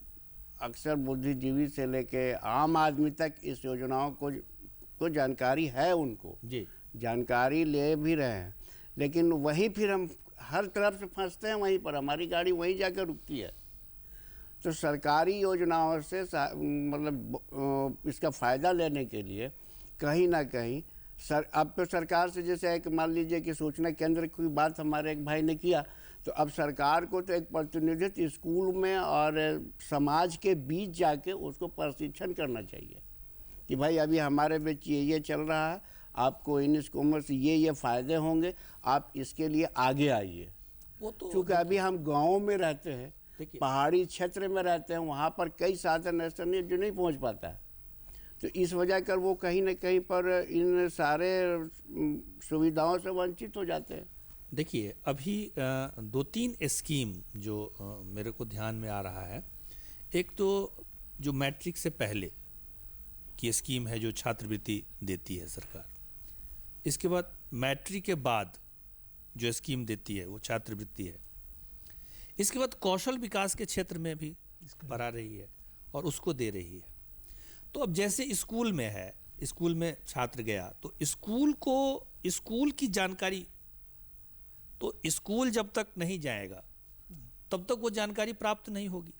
अक्सर बुद्धिजीवी से लेके आम आदमी तक इस योजनाओं को जानकारी है, उनको जी, जानकारी ले भी रहे हैं, लेकिन वहीं फिर हम हर तरफ से फंसते हैं, वहीं पर हमारी गाड़ी वहीं जाकर रुकती है। तो सरकारी योजनाओं से मतलब इसका फ़ायदा लेने के लिए कहीं ना कहीं अब तो सरकार से, जैसे एक मान लीजिए कि सूचना केंद्र की बात हमारे एक भाई ने किया, तो अब सरकार को तो एक प्रतिनिधित्व स्कूल में और समाज के बीच जाके उसको प्रशिक्षण करना चाहिए कि भाई अभी हमारे बीच ये चल रहा है, आपको इन स्कूलों से ये फ़ायदे होंगे, आप इसके लिए आगे आइए। वो तो क्योंकि अभी हम गाँव में रहते हैं, पहाड़ी क्षेत्र में रहते हैं, वहाँ पर कई साधन ऐसे नहीं जो नहीं पहुँच पाता है, तो इस वजह कर वो कहीं न कहीं पर इन सारे सुविधाओं से वंचित हो जाते हैं। देखिए, अभी 2-3 स्कीम जो मेरे को ध्यान में आ रहा है। एक तो जो मैट्रिक से पहले की स्कीम है जो छात्रवृत्ति देती है सरकार, इसके बाद मैट्रिक के बाद जो स्कीम देती है वो छात्रवृत्ति है। इसके बाद कौशल विकास के क्षेत्र में भी बढ़ा रही है और उसको दे रही है। तो अब जैसे स्कूल में है, स्कूल में छात्र गया तो स्कूल की जानकारी, तो स्कूल जब तक नहीं जाएगा तब तक वो जानकारी प्राप्त नहीं होगी।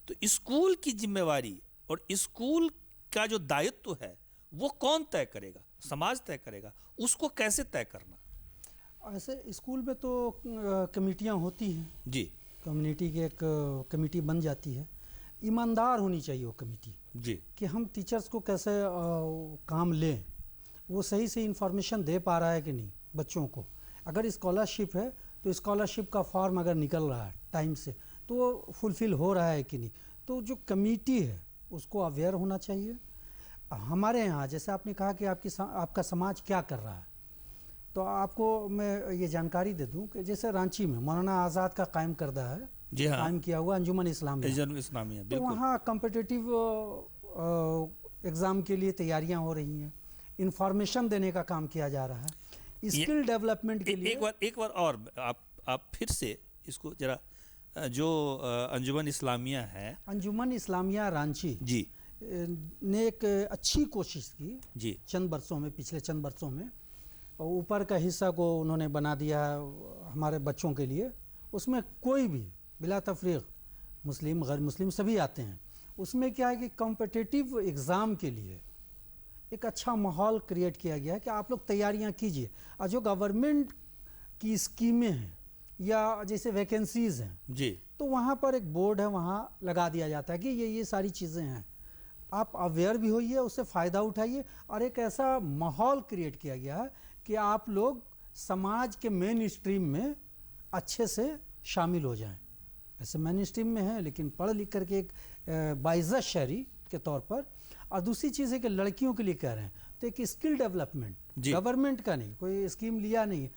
तो स्कूल की जिम्मेवारी और स्कूल का जो दायित्व है वो कौन तय करेगा? समाज तय करेगा। उसको कैसे तय करना? ऐसे स्कूल में तो कमेटियां होती हैं जी, कम्युनिटी की एक कमेटी बन जाती है। ईमानदार होनी चाहिए वो कमेटी जी, कि हम टीचर्स को कैसे काम लें, वो सही से इन्फॉर्मेशन दे पा रहा है कि नहीं बच्चों को। अगर स्कॉलरशिप है तो स्कॉलरशिप का फॉर्म अगर निकल रहा है टाइम से तो वो फुलफ़िल हो रहा है कि नहीं। तो जो कमेटी है उसको अवेयर होना चाहिए। हमारे यहाँ जैसे आपने कहा कि आपका समाज क्या कर रहा है, तो आपको मैं ये जानकारी दे दूं कि जैसे रांची में मौलाना आज़ाद का कायम करदा है, जी हाँ, कायम किया हुआ अंजुमन इस्लामिया, इस्लामिया, तो बिल्कुल। वहाँ कॉम्पिटिटिव एग्ज़ाम के लिए तैयारियां हो रही हैं, इंफॉर्मेशन देने का काम किया जा रहा है, स्किल डेवलपमेंट के लिए। एक बार और आप फिर से इसको जरा, जो अंजुमन इस्लामिया है, अंजुमन इस्लामिया रांची जी, ने एक अच्छी कोशिश की जी, पिछले चंद वर्षों में, और ऊपर का हिस्सा को उन्होंने बना दिया हमारे बच्चों के लिए। उसमें कोई भी बिला तफरीक मुस्लिम गैर मुस्लिम सभी आते हैं। उसमें क्या है कि कॉम्पिटिटिव एग्ज़ाम के लिए एक अच्छा माहौल क्रिएट किया गया है कि आप लोग तैयारियां कीजिए, और जो गवर्नमेंट की स्कीमें हैं या जैसे वैकेंसीज़ हैं जी, तो वहाँ पर एक बोर्ड है, वहाँ लगा दिया जाता है कि ये सारी चीज़ें हैं, आप अवेयर भी होइए, उससे फ़ायदा उठाइए। और एक ऐसा माहौल क्रिएट किया गया है कि आप लोग समाज के मेन स्ट्रीम में अच्छे से शामिल हो जाएं। ऐसे मेन स्ट्रीम में है लेकिन पढ़ लिख करके एक बाइज़्ज़त शहरी के तौर पर। और दूसरी चीज़ है कि लड़कियों के लिए कह रहे हैं तो एक स्किल डेवलपमेंट, गवर्नमेंट का नहीं, कोई स्कीम लिया नहीं,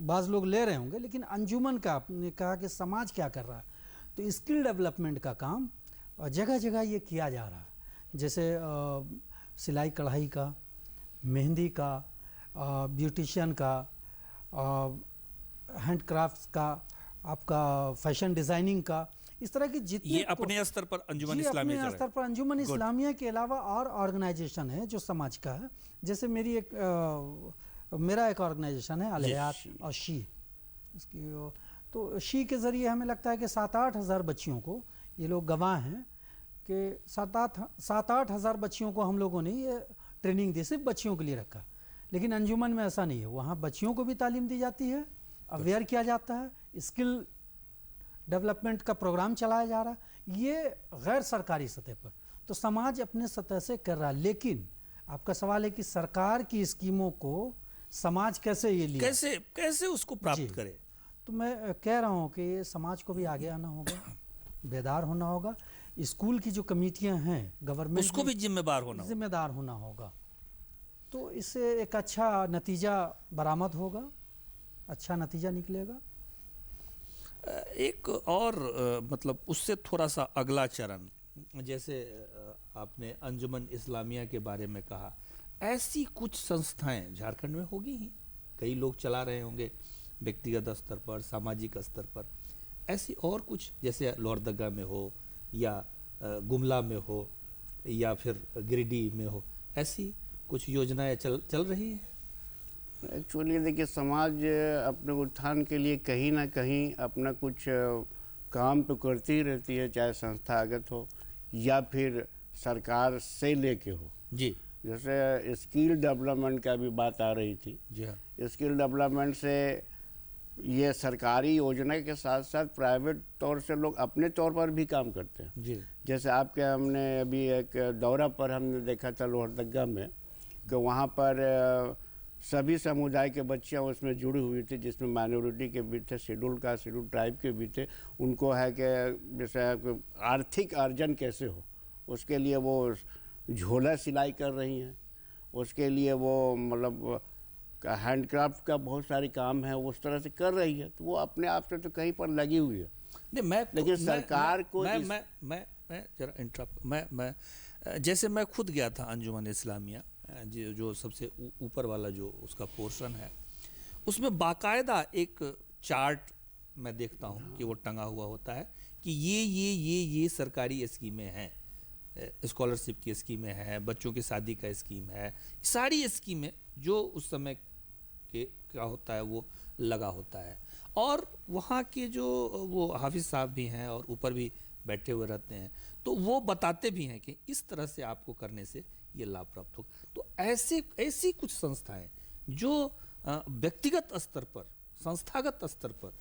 बाज़ लोग ले रहे होंगे, लेकिन अंजुमन का आपने कहा कि समाज क्या कर रहा है, तो स्किल डेवलपमेंट का काम जगह जगह ये किया जा रहा है। जैसे सिलाई कढ़ाई का, मेहंदी का, ब्यूटिशियन का, हैंडक्राफ्ट्स का, आपका फैशन डिज़ाइनिंग का, इस तरह की जितनी ये अपने स्तर पर अंजुमन इस्लामिया, अपने स्तर पर अंजुमन इस्लामिया के अलावा और ऑर्गेनाइजेशन है जो समाज का है। जैसे मेरा एक ऑर्गेनाइजेशन है अल-हयात और शी, इसकी तो शी के ज़रिए हमें लगता है कि 7-8 हज़ार बच्चियों को, ये लोग गवाह हैं कि 7-8 हज़ार बच्चियों को हम लोगों ने ये ट्रेनिंग दी, सिर्फ बच्चियों के लिए रखा। लेकिन अंजुमन में ऐसा नहीं है, वहाँ बच्चियों को भी तालीम दी जाती है, अवेयर किया जाता है, स्किल डेवलपमेंट का प्रोग्राम चलाया जा रहा है। ये गैर सरकारी सतह पर, तो समाज अपने सतह से कर रहा है। लेकिन आपका सवाल है कि सरकार की स्कीमों को समाज कैसे ये लिया, कैसे उसको प्राप्त करे। तो मैं कह रहा हूँ कि समाज को भी आगे आना होगा, बेदार होना होगा। स्कूल की जो कमेटियाँ हैं गवर्नमेंट, उसको भी जिम्मेदार होना होगा। तो इससे एक अच्छा नतीजा बरामद होगा, अच्छा नतीजा निकलेगा। एक और मतलब उससे थोड़ा सा अगला चरण जैसे आपने अंजुमन इस्लामिया के बारे में कहा, ऐसी कुछ संस्थाएं झारखंड में होगी ही, कई लोग चला रहे होंगे व्यक्तिगत स्तर पर, सामाजिक स्तर पर। ऐसी और कुछ जैसे लोहरदगा में हो या गुमला में हो या फिर गिरिडीह में हो, ऐसी कुछ योजनाएं चल रही हैं? एक्चुअली देखिए, समाज अपने उत्थान के लिए कहीं ना कहीं अपना कुछ काम तो करती ही रहती है, चाहे संस्थागत हो या फिर सरकार से लेके हो। जी, जैसे स्किल डेवलपमेंट का भी बात आ रही थी। जी हाँ। स्किल डेवलपमेंट से ये सरकारी योजना के साथ साथ प्राइवेट तौर से लोग अपने तौर पर भी काम करते हैं। जी, जैसे आपके हमने अभी एक दौरा पर हमने देखा था लोहरदगा में कि वहाँ पर सभी समुदाय के बच्चियाँ उसमें जुड़ी हुई थी, जिसमें माइनॉरिटी के भी थे, शेड्यूल ट्राइब के भी थे। उनको है कि जैसे आर्थिक अर्जन कैसे हो, उसके लिए वो झोला सिलाई कर रही हैं, उसके लिए वो मतलब हैंडक्राफ्ट का बहुत सारे काम है, उस तरह से कर रही है। तो वो अपने आप से तो कहीं पर लगी हुई है। नहीं, लेकिन सरकार को मैं जरा इंटरप्ट, मैं जैसे मैं खुद गया था अंजुमन इस्लामिया, जो सबसे ऊपर वाला जो उसका पोर्शन है, उसमें बाकायदा एक चार्ट मैं देखता हूँ कि वो टंगा हुआ होता है कि ये सरकारी स्कीमें हैं, स्कॉलरशिप की स्कीमें हैं, बच्चों की शादी का स्कीम है, सारी स्कीमें जो उस समय के क्या होता है वो लगा होता है। और वहाँ के जो वो हाफिज साहब भी हैं और ऊपर भी बैठे हुए रहते हैं, तो वो बताते भी हैं कि इस तरह से आपको करने से ये लाभ प्राप्त होगा। तो ऐसी कुछ संस्थाएं जो व्यक्तिगत स्तर पर, संस्थागत स्तर पर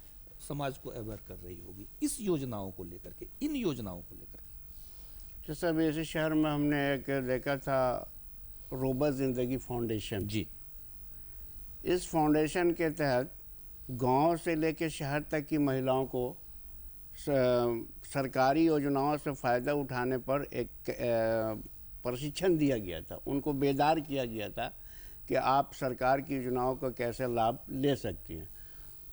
समाज को अवेयर कर रही होगी इस योजनाओं को लेकर के, इन योजनाओं को लेकर के। जैसे अभी इसी शहर में हमने एक देखा था रोबा जिंदगी फाउंडेशन। जी, इस फाउंडेशन के तहत गांव से लेकर शहर तक की महिलाओं को सरकारी योजनाओं से फ़ायदा उठाने पर एक प्रशिक्षण दिया गया था, उनको बेदार किया गया था कि आप सरकार की योजनाओं का कैसे लाभ ले सकती हैं।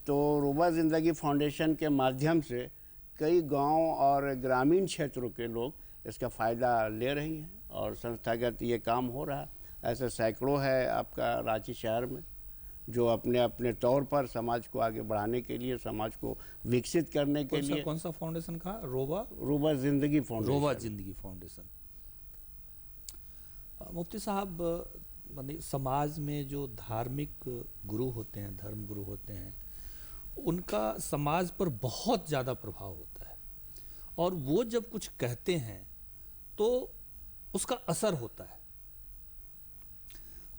तो रोबा ज़िंदगी फाउंडेशन के माध्यम से कई गांव और ग्रामीण क्षेत्रों के लोग इसका फ़ायदा ले रही हैं और संस्थागत ये काम हो रहा है। ऐसे सैकड़ों है आपका रांची शहर में जो अपने अपने तौर पर समाज को आगे बढ़ाने के लिए, समाज को विकसित करने के लिए। कौन सा फाउंडेशन कहा? रोबा जिंदगी फाउंडेशन। रोबा जिंदगी फाउंडेशन। मुफ्ती साहब, समाज में जो धार्मिक गुरु होते हैं, धर्म गुरु होते हैं, उनका समाज पर बहुत ज़्यादा प्रभाव होता है और वो जब कुछ कहते हैं तो उसका असर होता है।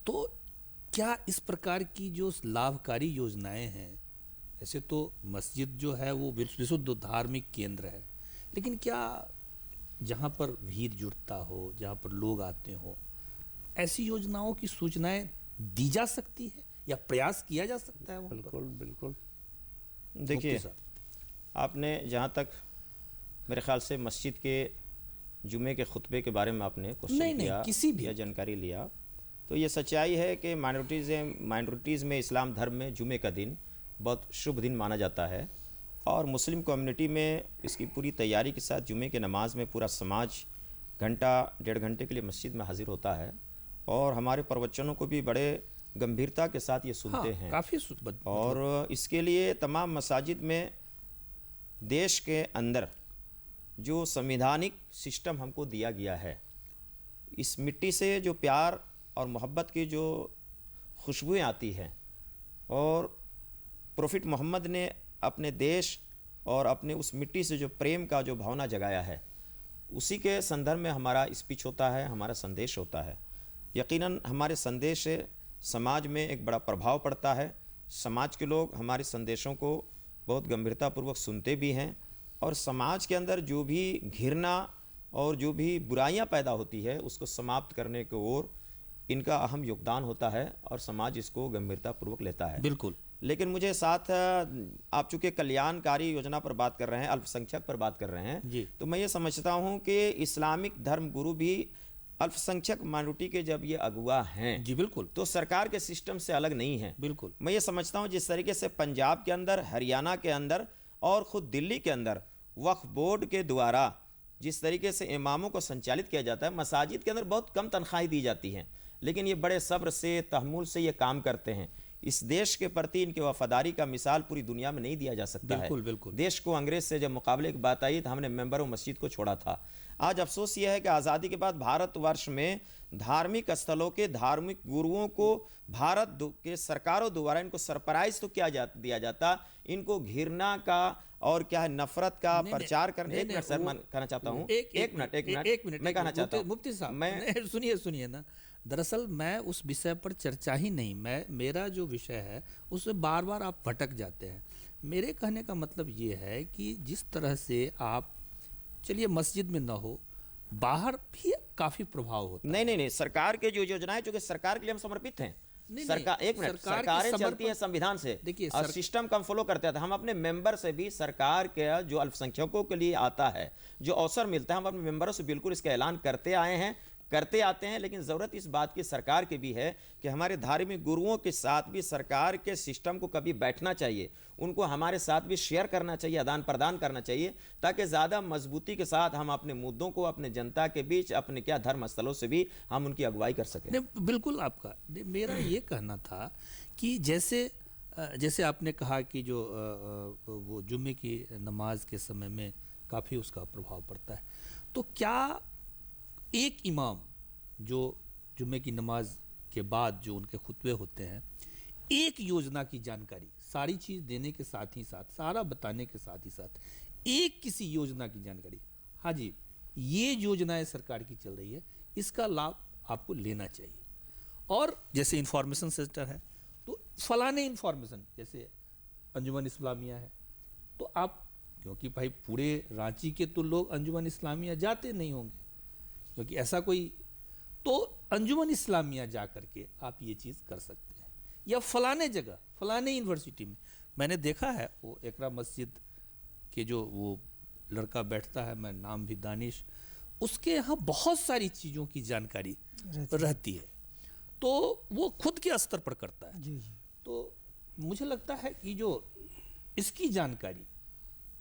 तो क्या इस प्रकार की जो लाभकारी योजनाएं हैं, ऐसे तो मस्जिद जो है वो विशुद्ध धार्मिक केंद्र है, लेकिन क्या जहाँ पर भीड़ जुटता हो, जहाँ पर लोग आते हो, ऐसी योजनाओं की सूचनाएं दी जा सकती है या प्रयास किया जा सकता है? बिल्कुल बिल्कुल। देखिए, आपने जहाँ तक मेरे ख्याल से मस्जिद के जुमे के खुतबे के बारे में आपने क्वेश्चन किया किसी भी या जानकारी लिया, तो ये सच्चाई है कि माइनॉरिटीज़ में इस्लाम धर्म में जुमे का दिन बहुत शुभ दिन माना जाता है और मुस्लिम कम्युनिटी में इसकी पूरी तैयारी के साथ जुमे के नमाज में पूरा समाज घंटा 1.5 घंटे के लिए मस्जिद में हाजिर होता है और हमारे प्रवचनों को भी बड़े गंभीरता के साथ ये सुनते हैं। काफ़ी और इसके लिए तमाम मसाजिद में देश के अंदर जो संवैधानिक सिस्टम हमको दिया गया है, इस मिट्टी से जो प्यार और मोहब्बत की जो खुशबुएं आती हैं और प्रोफिट मोहम्मद ने अपने देश और अपने उस मिट्टी से जो प्रेम का जो भावना जगाया है, उसी के संदर्भ में हमारा स्पीच होता है, हमारा संदेश होता है। यकीनन हमारे संदेश से समाज में एक बड़ा प्रभाव पड़ता है। समाज के लोग हमारे संदेशों को बहुत गंभीरतापूर्वक सुनते भी हैं और समाज के अंदर जो भी घृणा और जो भी बुराइयां पैदा होती है उसको समाप्त करने की ओर इनका अहम योगदान होता है और समाज इसको गंभीरतापूर्वक लेता है। बिल्कुल। लेकिन मुझे साथ, आप चूँकि कल्याणकारी योजना पर बात कर रहे हैं, अल्पसंख्यक पर बात कर रहे हैं जी, तो मैं ये समझता हूँ कि इस्लामिक धर्म गुरु भी अल्पसंख्यक माइनॉरिटी के जब ये अगुवा हैं, जी बिल्कुल, तो सरकार के सिस्टम से अलग नहीं है। बिल्कुल। मैं ये समझता हूँ जिस तरीके से पंजाब के अंदर, हरियाणा के अंदर और ख़ुद दिल्ली के अंदर वक्फ बोर्ड के द्वारा जिस तरीके से इमामों को संचालित किया जाता है, मसाजिद के अंदर बहुत कम तनख्वाहें दी जाती हैं, लेकिन ये बड़े सब्र से, तहम्मुल से ये काम करते हैं। इस देश के प्रति इनकी वफादारी का मिसाल पूरी दुनिया में नहीं दिया जा सकता बिल्कुल, है। बिल्कुल। देश को अंग्रेज से जब मुकाबले की बात आई तो हमने मेंबर ऑफ मस्जिद को छोड़ा था। आज अफसोस यह है कि आज़ादी के बाद भारतवर्ष में धार्मिक स्थलों के धार्मिक गुरुओं को भारत के सरकारों द्वारा इनको सरप्राइज तो दिया जाता, इनको घृणा का और क्या है नफरत का प्रचार करने। एक मिनट सर, मैं कहना चाहता हूँ, एक मिनट मैं कहना चाहता हूँ। मुफ्ती साहब, मैं सुनिए ना, दरअसल मैं उस विषय पर चर्चा ही नहीं, मेरा जो विषय है उसमें बार बार आप भटक जाते हैं। मेरे कहने का मतलब ये है कि जिस तरह से आप, चलिए मस्जिद में ना हो, बाहर भी काफी प्रभाव होता है। नहीं, सरकार के जो योजनाएं, चूंकि सरकार के लिए हम समर्पित हैं, सरकार, एक मिनट, सरकार सरकारें चलती है संविधान से, देखिए और सिस्टम का हम फॉलो करते हैं। हम अपने मेंबर से भी सरकार के जो अल्पसंख्यकों के लिए आता है, जो अवसर मिलता है, हम अपने मेंबरों से बिल्कुल इसका ऐलान करते आए हैं, करते आते हैं। लेकिन ज़रूरत इस बात की सरकार की भी है कि हमारे धार्मिक गुरुओं के साथ भी सरकार के सिस्टम को कभी बैठना चाहिए, उनको हमारे साथ भी शेयर करना चाहिए, आदान प्रदान करना चाहिए, ताकि ज़्यादा मजबूती के साथ हम अपने मुद्दों को अपने जनता के बीच, अपने क्या धर्म स्थलों से भी हम उनकी अगुवाई कर सकें। बिल्कुल आपका, मेरा ये कहना था कि जैसे आपने कहा कि जो वो जुम्मे की नमाज के समय में काफ़ी उसका प्रभाव पड़ता है, तो क्या एक इमाम जो जुम्मे की नमाज के बाद जो उनके खुतबे होते हैं, एक योजना की जानकारी सारी चीज़ देने के साथ ही साथ, सारा बताने के साथ ही साथ, एक किसी योजना की जानकारी, हाँ जी ये योजनाएं सरकार की चल रही है, इसका लाभ आपको लेना चाहिए। और जैसे इंफॉर्मेशन सेंटर है तो फलाने इंफॉर्मेशन, जैसे अंजुमन इस्लामिया है, तो आप, क्योंकि भाई पूरे रांची के तो लोग अंजुमन इस्लामिया जाते नहीं होंगे, क्योंकि ऐसा कोई, तो अंजुमन इस्लामिया जा करके आप ये चीज़ कर सकते हैं। या फलाने जगह, फलाने यूनिवर्सिटी में, मैंने देखा है वो एकरा मस्जिद के जो वो लड़का बैठता है, मैं नाम भी दानिश, उसके यहाँ बहुत सारी चीज़ों की जानकारी रहती है, तो वो खुद के स्तर पर करता है। जी। तो मुझे लगता है कि जो इसकी जानकारी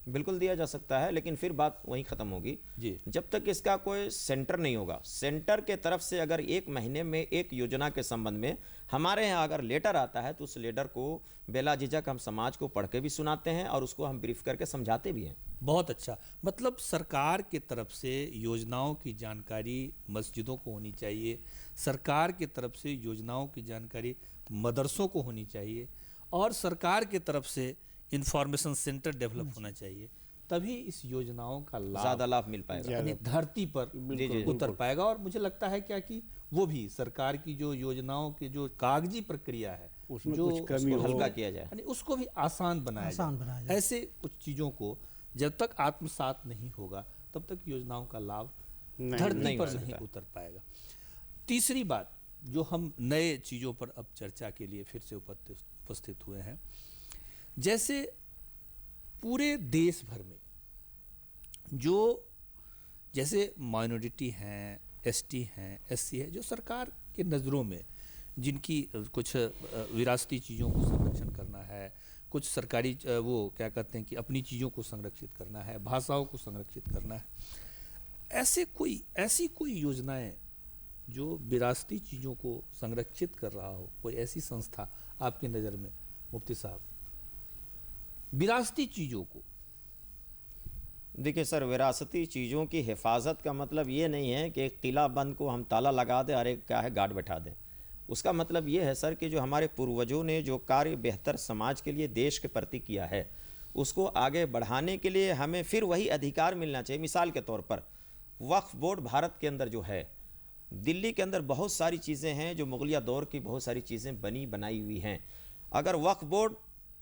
बिल्कुल दिया जा सकता है, लेकिन फिर बात वहीं ख़त्म होगी जी, जब तक इसका कोई सेंटर नहीं होगा। सेंटर के तरफ से अगर एक महीने में एक योजना के संबंध में हमारे यहाँ अगर लेटर आता है, तो उस लेटर को बेला झिझक हम समाज को पढ़ के भी सुनाते हैं और उसको हम ब्रीफ करके समझाते भी हैं। बहुत अच्छा, मतलब सरकार के तरफ से योजनाओं की जानकारी मस्जिदों को होनी चाहिए, सरकार के तरफ से योजनाओं की जानकारी मदरसों को होनी चाहिए, और सरकार के तरफ से इंफॉर्मेशन सेंटर डेवलप होना चाहिए, तभी इस योजनाओं का ज़्यादा लाभ मिल पाएगा, यानी धरती पर उतर पाएगा। और मुझे लगता है क्या कि वो भी सरकार की जो योजनाओं की जो कागजी प्रक्रिया है, उसमें जो कुछ कमी उसको हल्का किया जाए, यानी उसको भी आसान बनाया जाए। ऐसे कुछ चीज़ों को जब तक आत्मसात नहीं होगा, तब तक योजनाओं का लाभ धरती पर नहीं उतर पाएगा। तीसरी बात, जो हम नए चीज़ों पर अब चर्चा के लिए फिर से उपस्थित हुए हैं, जैसे पूरे देश भर में जो जैसे माइनॉरिटी हैं, एसटी हैं, एससी है, जो सरकार के नज़रों में जिनकी कुछ विरासती चीज़ों को संरक्षण करना है, कुछ सरकारी वो क्या कहते हैं कि अपनी चीज़ों को संरक्षित करना है, भाषाओं को संरक्षित करना है, ऐसी कोई योजनाएं जो विरासती चीज़ों को संरक्षित कर रहा हो, कोई ऐसी संस्था आपकी नज़र में मुफ्ती साहब, विरासती चीज़ों को? देखिए सर, विरासती चीज़ों की हिफाजत का मतलब ये नहीं है कि एक किला बंद को हम ताला लगा दें और एक क्या है गार्ड बैठा दें। उसका मतलब ये है सर कि जो हमारे पूर्वजों ने जो कार्य बेहतर समाज के लिए, देश के प्रति किया है, उसको आगे बढ़ाने के लिए हमें फिर वही अधिकार मिलना चाहिए। मिसाल के तौर पर वक्फ बोर्ड भारत के अंदर जो है, दिल्ली के अंदर बहुत सारी चीज़ें हैं जो मुगलिया दौर की बहुत सारी चीज़ें बनाई हुई हैं। अगर वक्फ बोर्ड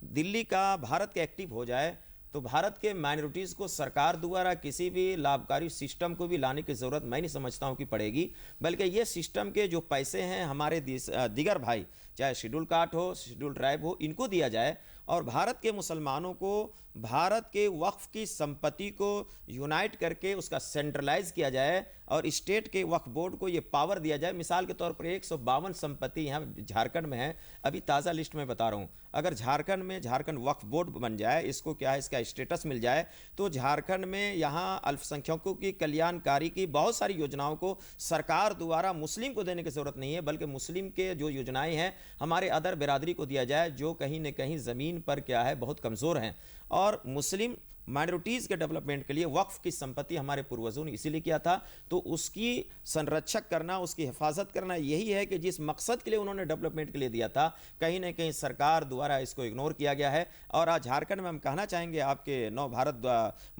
दिल्ली का भारत के एक्टिव हो जाए, तो भारत के माइनॉरिटीज़ को सरकार द्वारा किसी भी लाभकारी सिस्टम को भी लाने की ज़रूरत मैं नहीं समझता हूँ कि पड़ेगी, बल्कि ये सिस्टम के जो पैसे हैं हमारे दीगर भाई चाहे शेड्यूल कास्ट हो, शेड्यूल ट्राइब हो, इनको दिया जाए और भारत के मुसलमानों को भारत के वक्फ की संपत्ति को यूनाइट करके उसका सेंट्रलाइज किया जाए और स्टेट के वक्फ बोर्ड को ये पावर दिया जाए। मिसाल के तौर पर 152 संपत्ति यहाँ झारखंड में है, अभी ताज़ा लिस्ट में बता रहा हूँ। अगर झारखंड में झारखंड वक्फ बोर्ड बन जाए, इसको क्या है, इसका स्टेटस मिल जाए, तो झारखंड में यहाँ अल्पसंख्यकों की कल्याणकारी की बहुत सारी योजनाओं को सरकार द्वारा मुस्लिम को देने की जरूरत नहीं है, बल्कि मुस्लिम के जो योजनाएं हैं हमारे अदर बिरादरी को दिया जाए, जो कहीं न कहीं ज़मीन पर क्या है बहुत कमज़ोर हैं। और मुस्लिम माइनॉरिटीज़ के डेवलपमेंट के लिए वक्फ की संपत्ति हमारे पूर्वजों ने इसीलिए किया था, तो उसकी संरक्षक करना, उसकी हिफाजत करना, यही है कि जिस मकसद के लिए उन्होंने डेवलपमेंट के लिए दिया था, कहीं ना कहीं सरकार द्वारा इसको इग्नोर किया गया है। और आज झारखंड में हम कहना चाहेंगे आपके नव भारत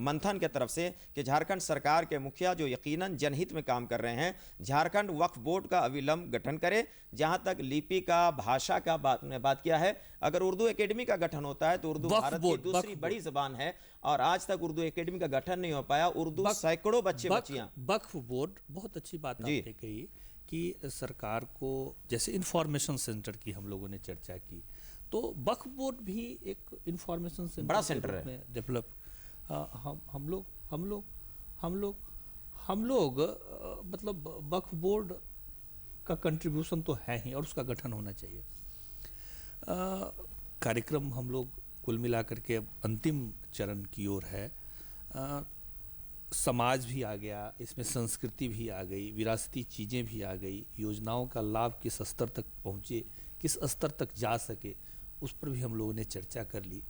मंथन के तरफ से कि झारखंड सरकार के मुखिया जो यकीनन जनहित में काम कर रहे हैं, झारखंड वक्फ बोर्ड का अविलंब गठन करे। जहां तक लिपि का, भाषा का बात किया है, अगर उर्दू एकेडमी का गठन होता है तो उर्दू भारत की दूसरी बड़ी जबान है और आज तक उर्दू एकेडमी का गठन नहीं हो पाया। उर्दू सैकड़ों बच्चे बच्चियां। वक्फ बोर्ड, बहुत अच्छी बात आपने कही कि सरकार को, जैसे इंफॉर्मेशन सेंटर की हम लोगों ने चर्चा की, तो वक्फ बोर्ड भी एक इंफॉर्मेशन सेंटर बड़ा सेंटर है डेवलप। हम लोग मतलब वक्फ बोर्ड का कंट्रीब्यूशन तो है ही और उसका गठन होना चाहिए। कार्यक्रम हम लोग कुल मिलाकर के अब अंतिम चरण की ओर है। समाज भी आ गया, इसमें संस्कृति भी आ गई, विरासती चीज़ें भी आ गई, योजनाओं का लाभ किस स्तर तक पहुँचे, किस स्तर तक जा सके, उस पर भी हम लोगों ने चर्चा कर ली।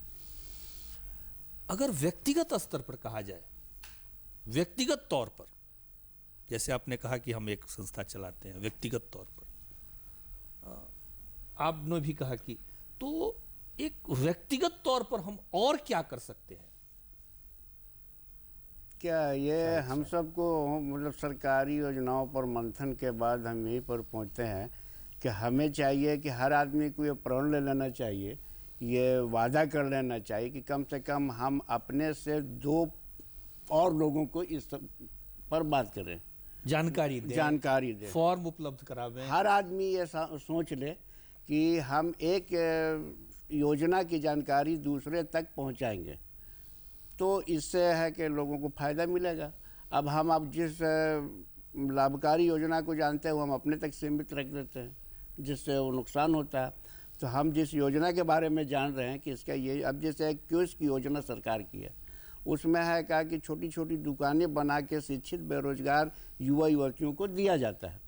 अगर व्यक्तिगत स्तर पर कहा जाए, व्यक्तिगत तौर पर, जैसे आपने कहा कि हम एक संस्था चलाते हैं, व्यक्तिगत तौर पर आपने भी कहा कि, तो एक व्यक्तिगत तौर पर हम और क्या कर सकते हैं? क्या ये हम सबको मतलब सरकारी योजनाओं पर मंथन के बाद हम यहीं पर पहुंचते हैं कि हमें चाहिए कि हर आदमी को ये प्रण ले लेना चाहिए, ये वादा कर लेना चाहिए कि कम से कम हम अपने से 2 और लोगों को इस पर बात करें, जानकारी दें, फॉर्म उपलब्ध करावें। हर आदमी ये सोच ले कि हम एक योजना की जानकारी दूसरे तक पहुंचाएंगे, तो इससे है कि लोगों को फ़ायदा मिलेगा। अब जिस लाभकारी योजना को जानते हैं वो हम अपने तक सीमित रख देते हैं, जिससे वो नुकसान होता है। तो हम जिस योजना के बारे में जान रहे हैं कि इसका ये, अब जैसे एक क्यूस की योजना सरकार की है, उसमें है कहा कि छोटी छोटी दुकानें बना के शिक्षित बेरोजगार युवा युवतियों को दिया जाता है।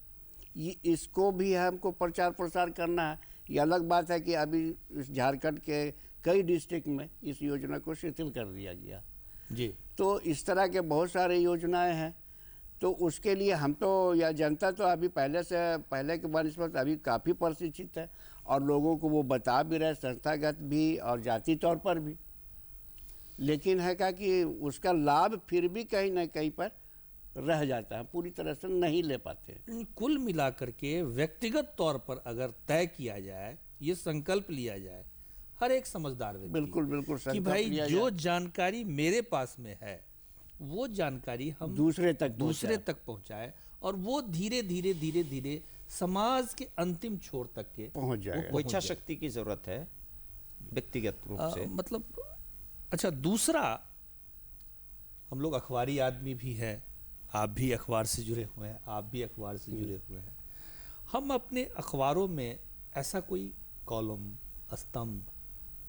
इसको भी हमको प्रचार प्रसार करना है। ये अलग बात है कि अभी इस झारखंड के कई डिस्ट्रिक्ट में इस योजना को शिथिल कर दिया गया जी। तो इस तरह के बहुत सारे योजनाएं हैं। तो उसके लिए हम तो, या जनता तो अभी पहले के बनस्पत अभी काफ़ी प्रशिक्षित है और लोगों को वो बता भी रहे, संस्थागत भी और जाति तौर पर भी। लेकिन है क्या कि उसका लाभ फिर भी कहीं ना कहीं पर रह जाता है, पूरी तरह से नहीं ले पाते। कुल मिलाकर के व्यक्तिगत तौर पर अगर तय किया जाए, ये संकल्प लिया जाए हर एक समझदार व्यक्ति, बिल्कुल कि भाई जो जानकारी मेरे पास में है वो जानकारी हम दूसरे तक पहुंचाए और वो धीरे धीरे समाज के अंतिम छोर तक के पहुंच जाएगा। इच्छा शक्ति की जरूरत है व्यक्तिगत रूप से। मतलब अच्छा, दूसरा, हम लोग अखबारी आदमी भी हैं, आप भी अखबार से जुड़े हुए हैं, आप भी अखबार से जुड़े हुए हैं। हम अपने अखबारों में ऐसा कोई कॉलम, स्तंभ,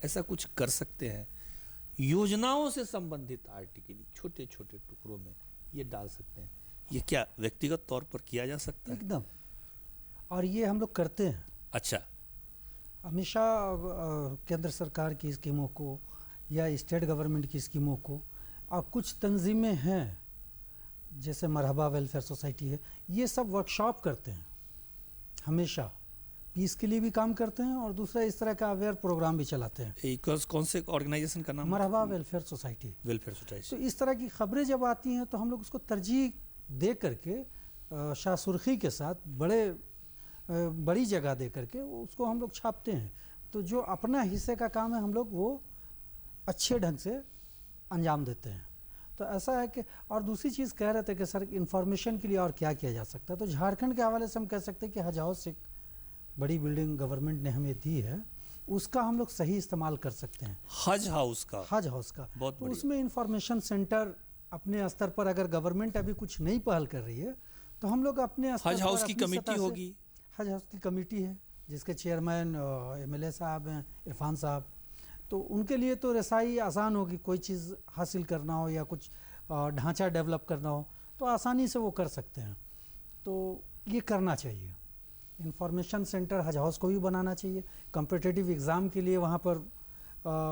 ऐसा कुछ कर सकते हैं, योजनाओं से संबंधित आर्टिकल छोटे छोटे टुकड़ों में ये डाल सकते हैं। ये क्या व्यक्तिगत तौर पर किया जा सकता है? एकदम, और ये हम लोग करते हैं। अच्छा, हमेशा केंद्र सरकार की स्कीमों को या स्टेट गवर्नमेंट की स्कीमों को, और कुछ तंजीमें हैं जैसे मरहबा वेलफेयर सोसाइटी है, ये सब वर्कशॉप करते हैं, हमेशा पीस के लिए भी काम करते हैं और दूसरा इस तरह का अवेयर प्रोग्राम भी चलाते हैं। कौन से ऑर्गेनाइजेशन का नाम? मरहबा वेलफेयर सोसाइटी। तो इस तरह की खबरें जब आती हैं तो हम लोग उसको तरजीह दे करके शाह सुर्खी के साथ बड़ी जगह दे करके उसको हम लोग छापते हैं। तो जो अपना हिस्से का काम है हम लोग वो अच्छे ढंग से अंजाम देते हैं। तो ऐसा है कि, और दूसरी चीज़ कह रहे थे कि सर इन्फॉर्मेशन के लिए और क्या किया जा सकता है, तो झारखंड के हवाले से हम कह सकते हैं कि हज हाउस एक बड़ी बिल्डिंग गवर्नमेंट ने हमें दी है, उसका हम लोग सही इस्तेमाल कर सकते हैं। हज हाउस का तो उसमें इंफॉर्मेशन सेंटर अपने स्तर पर, अगर गवर्नमेंट अभी कुछ नई पहल कर रही है तो हम लोग अपने स्तर हज हाउस की अपनी कमेटी सतह से- होगी। हज हाउस की कमेटी है जिसके चेयरमैन MLA साहब हैं, इरफान साहब, तो उनके लिए तो रसाई आसान होगी। कोई चीज़ हासिल करना हो या कुछ ढांचा डेवलप करना हो तो आसानी से वो कर सकते हैं। तो ये करना चाहिए। इंफॉर्मेशन सेंटर हज हाउस को भी बनाना चाहिए। कॉम्पिटिटिव एग्ज़ाम के लिए वहाँ पर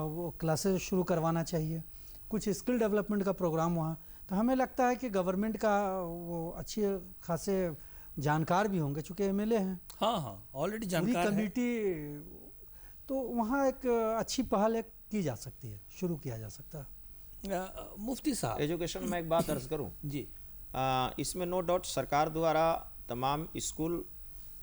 वो क्लासेस शुरू करवाना चाहिए, कुछ स्किल डेवलपमेंट का प्रोग्राम वहाँ। तो हमें लगता है कि गवर्नमेंट का वो अच्छे खासे जानकार भी होंगे, चूँकि MLA हैं, हाँ ऑलरेडी पूरी जानकार है। कमेटी, तो वहाँ एक अच्छी पहल की जा सकती है, शुरू किया जा सकता है। मुफ्ती साहब, एजुकेशन में एक बात अर्ज करूं, जी, इसमें नो डाउट सरकार द्वारा तमाम स्कूल,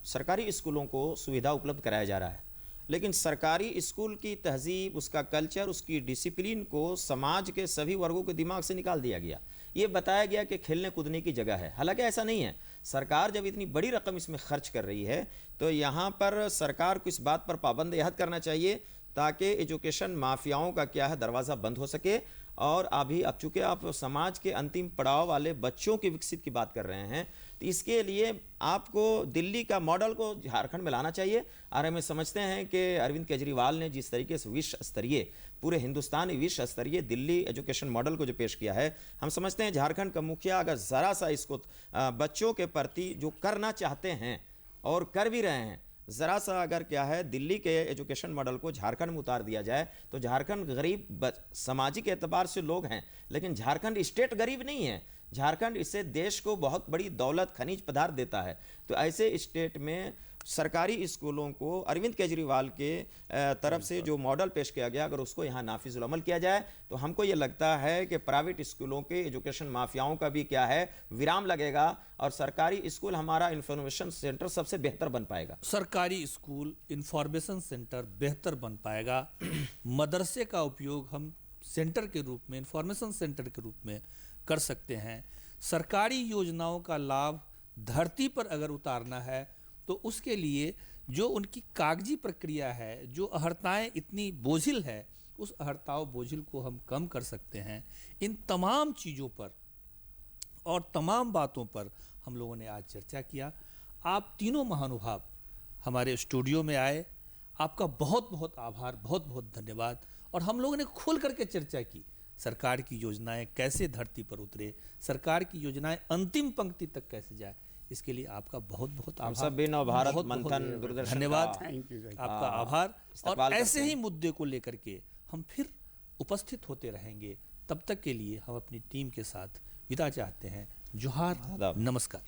सरकारी स्कूलों को सुविधा उपलब्ध कराया जा रहा है, लेकिन सरकारी स्कूल की तहजीब, उसका कल्चर, उसकी डिसिप्लिन को समाज के सभी वर्गों के दिमाग से निकाल दिया गया। ये बताया गया कि खेलने कूदने की जगह है, हालांकि ऐसा नहीं है। सरकार जब इतनी बड़ी रकम इसमें खर्च कर रही है तो यहाँ पर सरकार को इस बात पर पाबंद याद करना चाहिए ताकि एजुकेशन माफियाओं का क्या है दरवाज़ा बंद हो सके। और अभी अब चूँकि आप समाज के अंतिम पड़ाव वाले बच्चों के विकसित की बात कर रहे हैं, तो इसके लिए आपको दिल्ली का मॉडल को झारखंड में लाना चाहिए। और हमें समझते हैं कि अरविंद केजरीवाल ने जिस तरीके से विश्व स्तरीय, पूरे हिंदुस्तान विश्व स्तरीय दिल्ली एजुकेशन मॉडल को जो पेश किया है, हम समझते हैं झारखंड का मुखिया अगर ज़रा सा इसको बच्चों के प्रति जो करना चाहते हैं और कर भी रहे हैं, ज़रा सा अगर क्या है दिल्ली के एजुकेशन मॉडल को झारखंड में उतार दिया जाए तो झारखंड गरीब सामाजिक एतबार से लोग हैं, लेकिन झारखंड स्टेट गरीब नहीं है। झारखंड इससे देश को बहुत बड़ी दौलत, खनिज पदार्थ देता है। तो ऐसे स्टेट में सरकारी स्कूलों को अरविंद केजरीवाल के तरफ से जो मॉडल पेश किया गया, अगर उसको यहाँ नाफिजुल अमल किया जाए तो हमको ये लगता है कि प्राइवेट स्कूलों के एजुकेशन माफियाओं का भी क्या है विराम लगेगा और सरकारी स्कूल हमारा इंफॉर्मेशन सेंटर सबसे बेहतर बन पाएगा। सरकारी स्कूल इंफॉर्मेशन सेंटर बेहतर बन पाएगा। मदरसे का उपयोग हम सेंटर के रूप में, इंफॉर्मेशन सेंटर के रूप में कर सकते हैं। सरकारी योजनाओं का लाभ धरती पर अगर उतारना है तो उसके लिए जो उनकी कागजी प्रक्रिया है, जो अहर्ताएं इतनी बोझिल है, उस अहर्ताओं बोझिल को हम कम कर सकते हैं। इन तमाम चीज़ों पर और तमाम बातों पर हम लोगों ने आज चर्चा किया। आप तीनों महानुभाव हमारे स्टूडियो में आए, आपका बहुत बहुत आभार, बहुत बहुत धन्यवाद। और हम लोगों ने खोल करके चर्चा की, सरकार की योजनाएं कैसे धरती पर उतरे, सरकार की योजनाएं अंतिम पंक्ति तक कैसे जाए, इसके लिए आपका बहुत बहुत आभार। सब भी नवभारत मंथन दूरदर्शन धन्यवाद, थैंक यू। आपका आभार। और ऐसे ही मुद्दे को लेकर के हम फिर उपस्थित होते रहेंगे। तब तक के लिए हम अपनी टीम के साथ विदा चाहते हैं। जोहार, नमस्कार।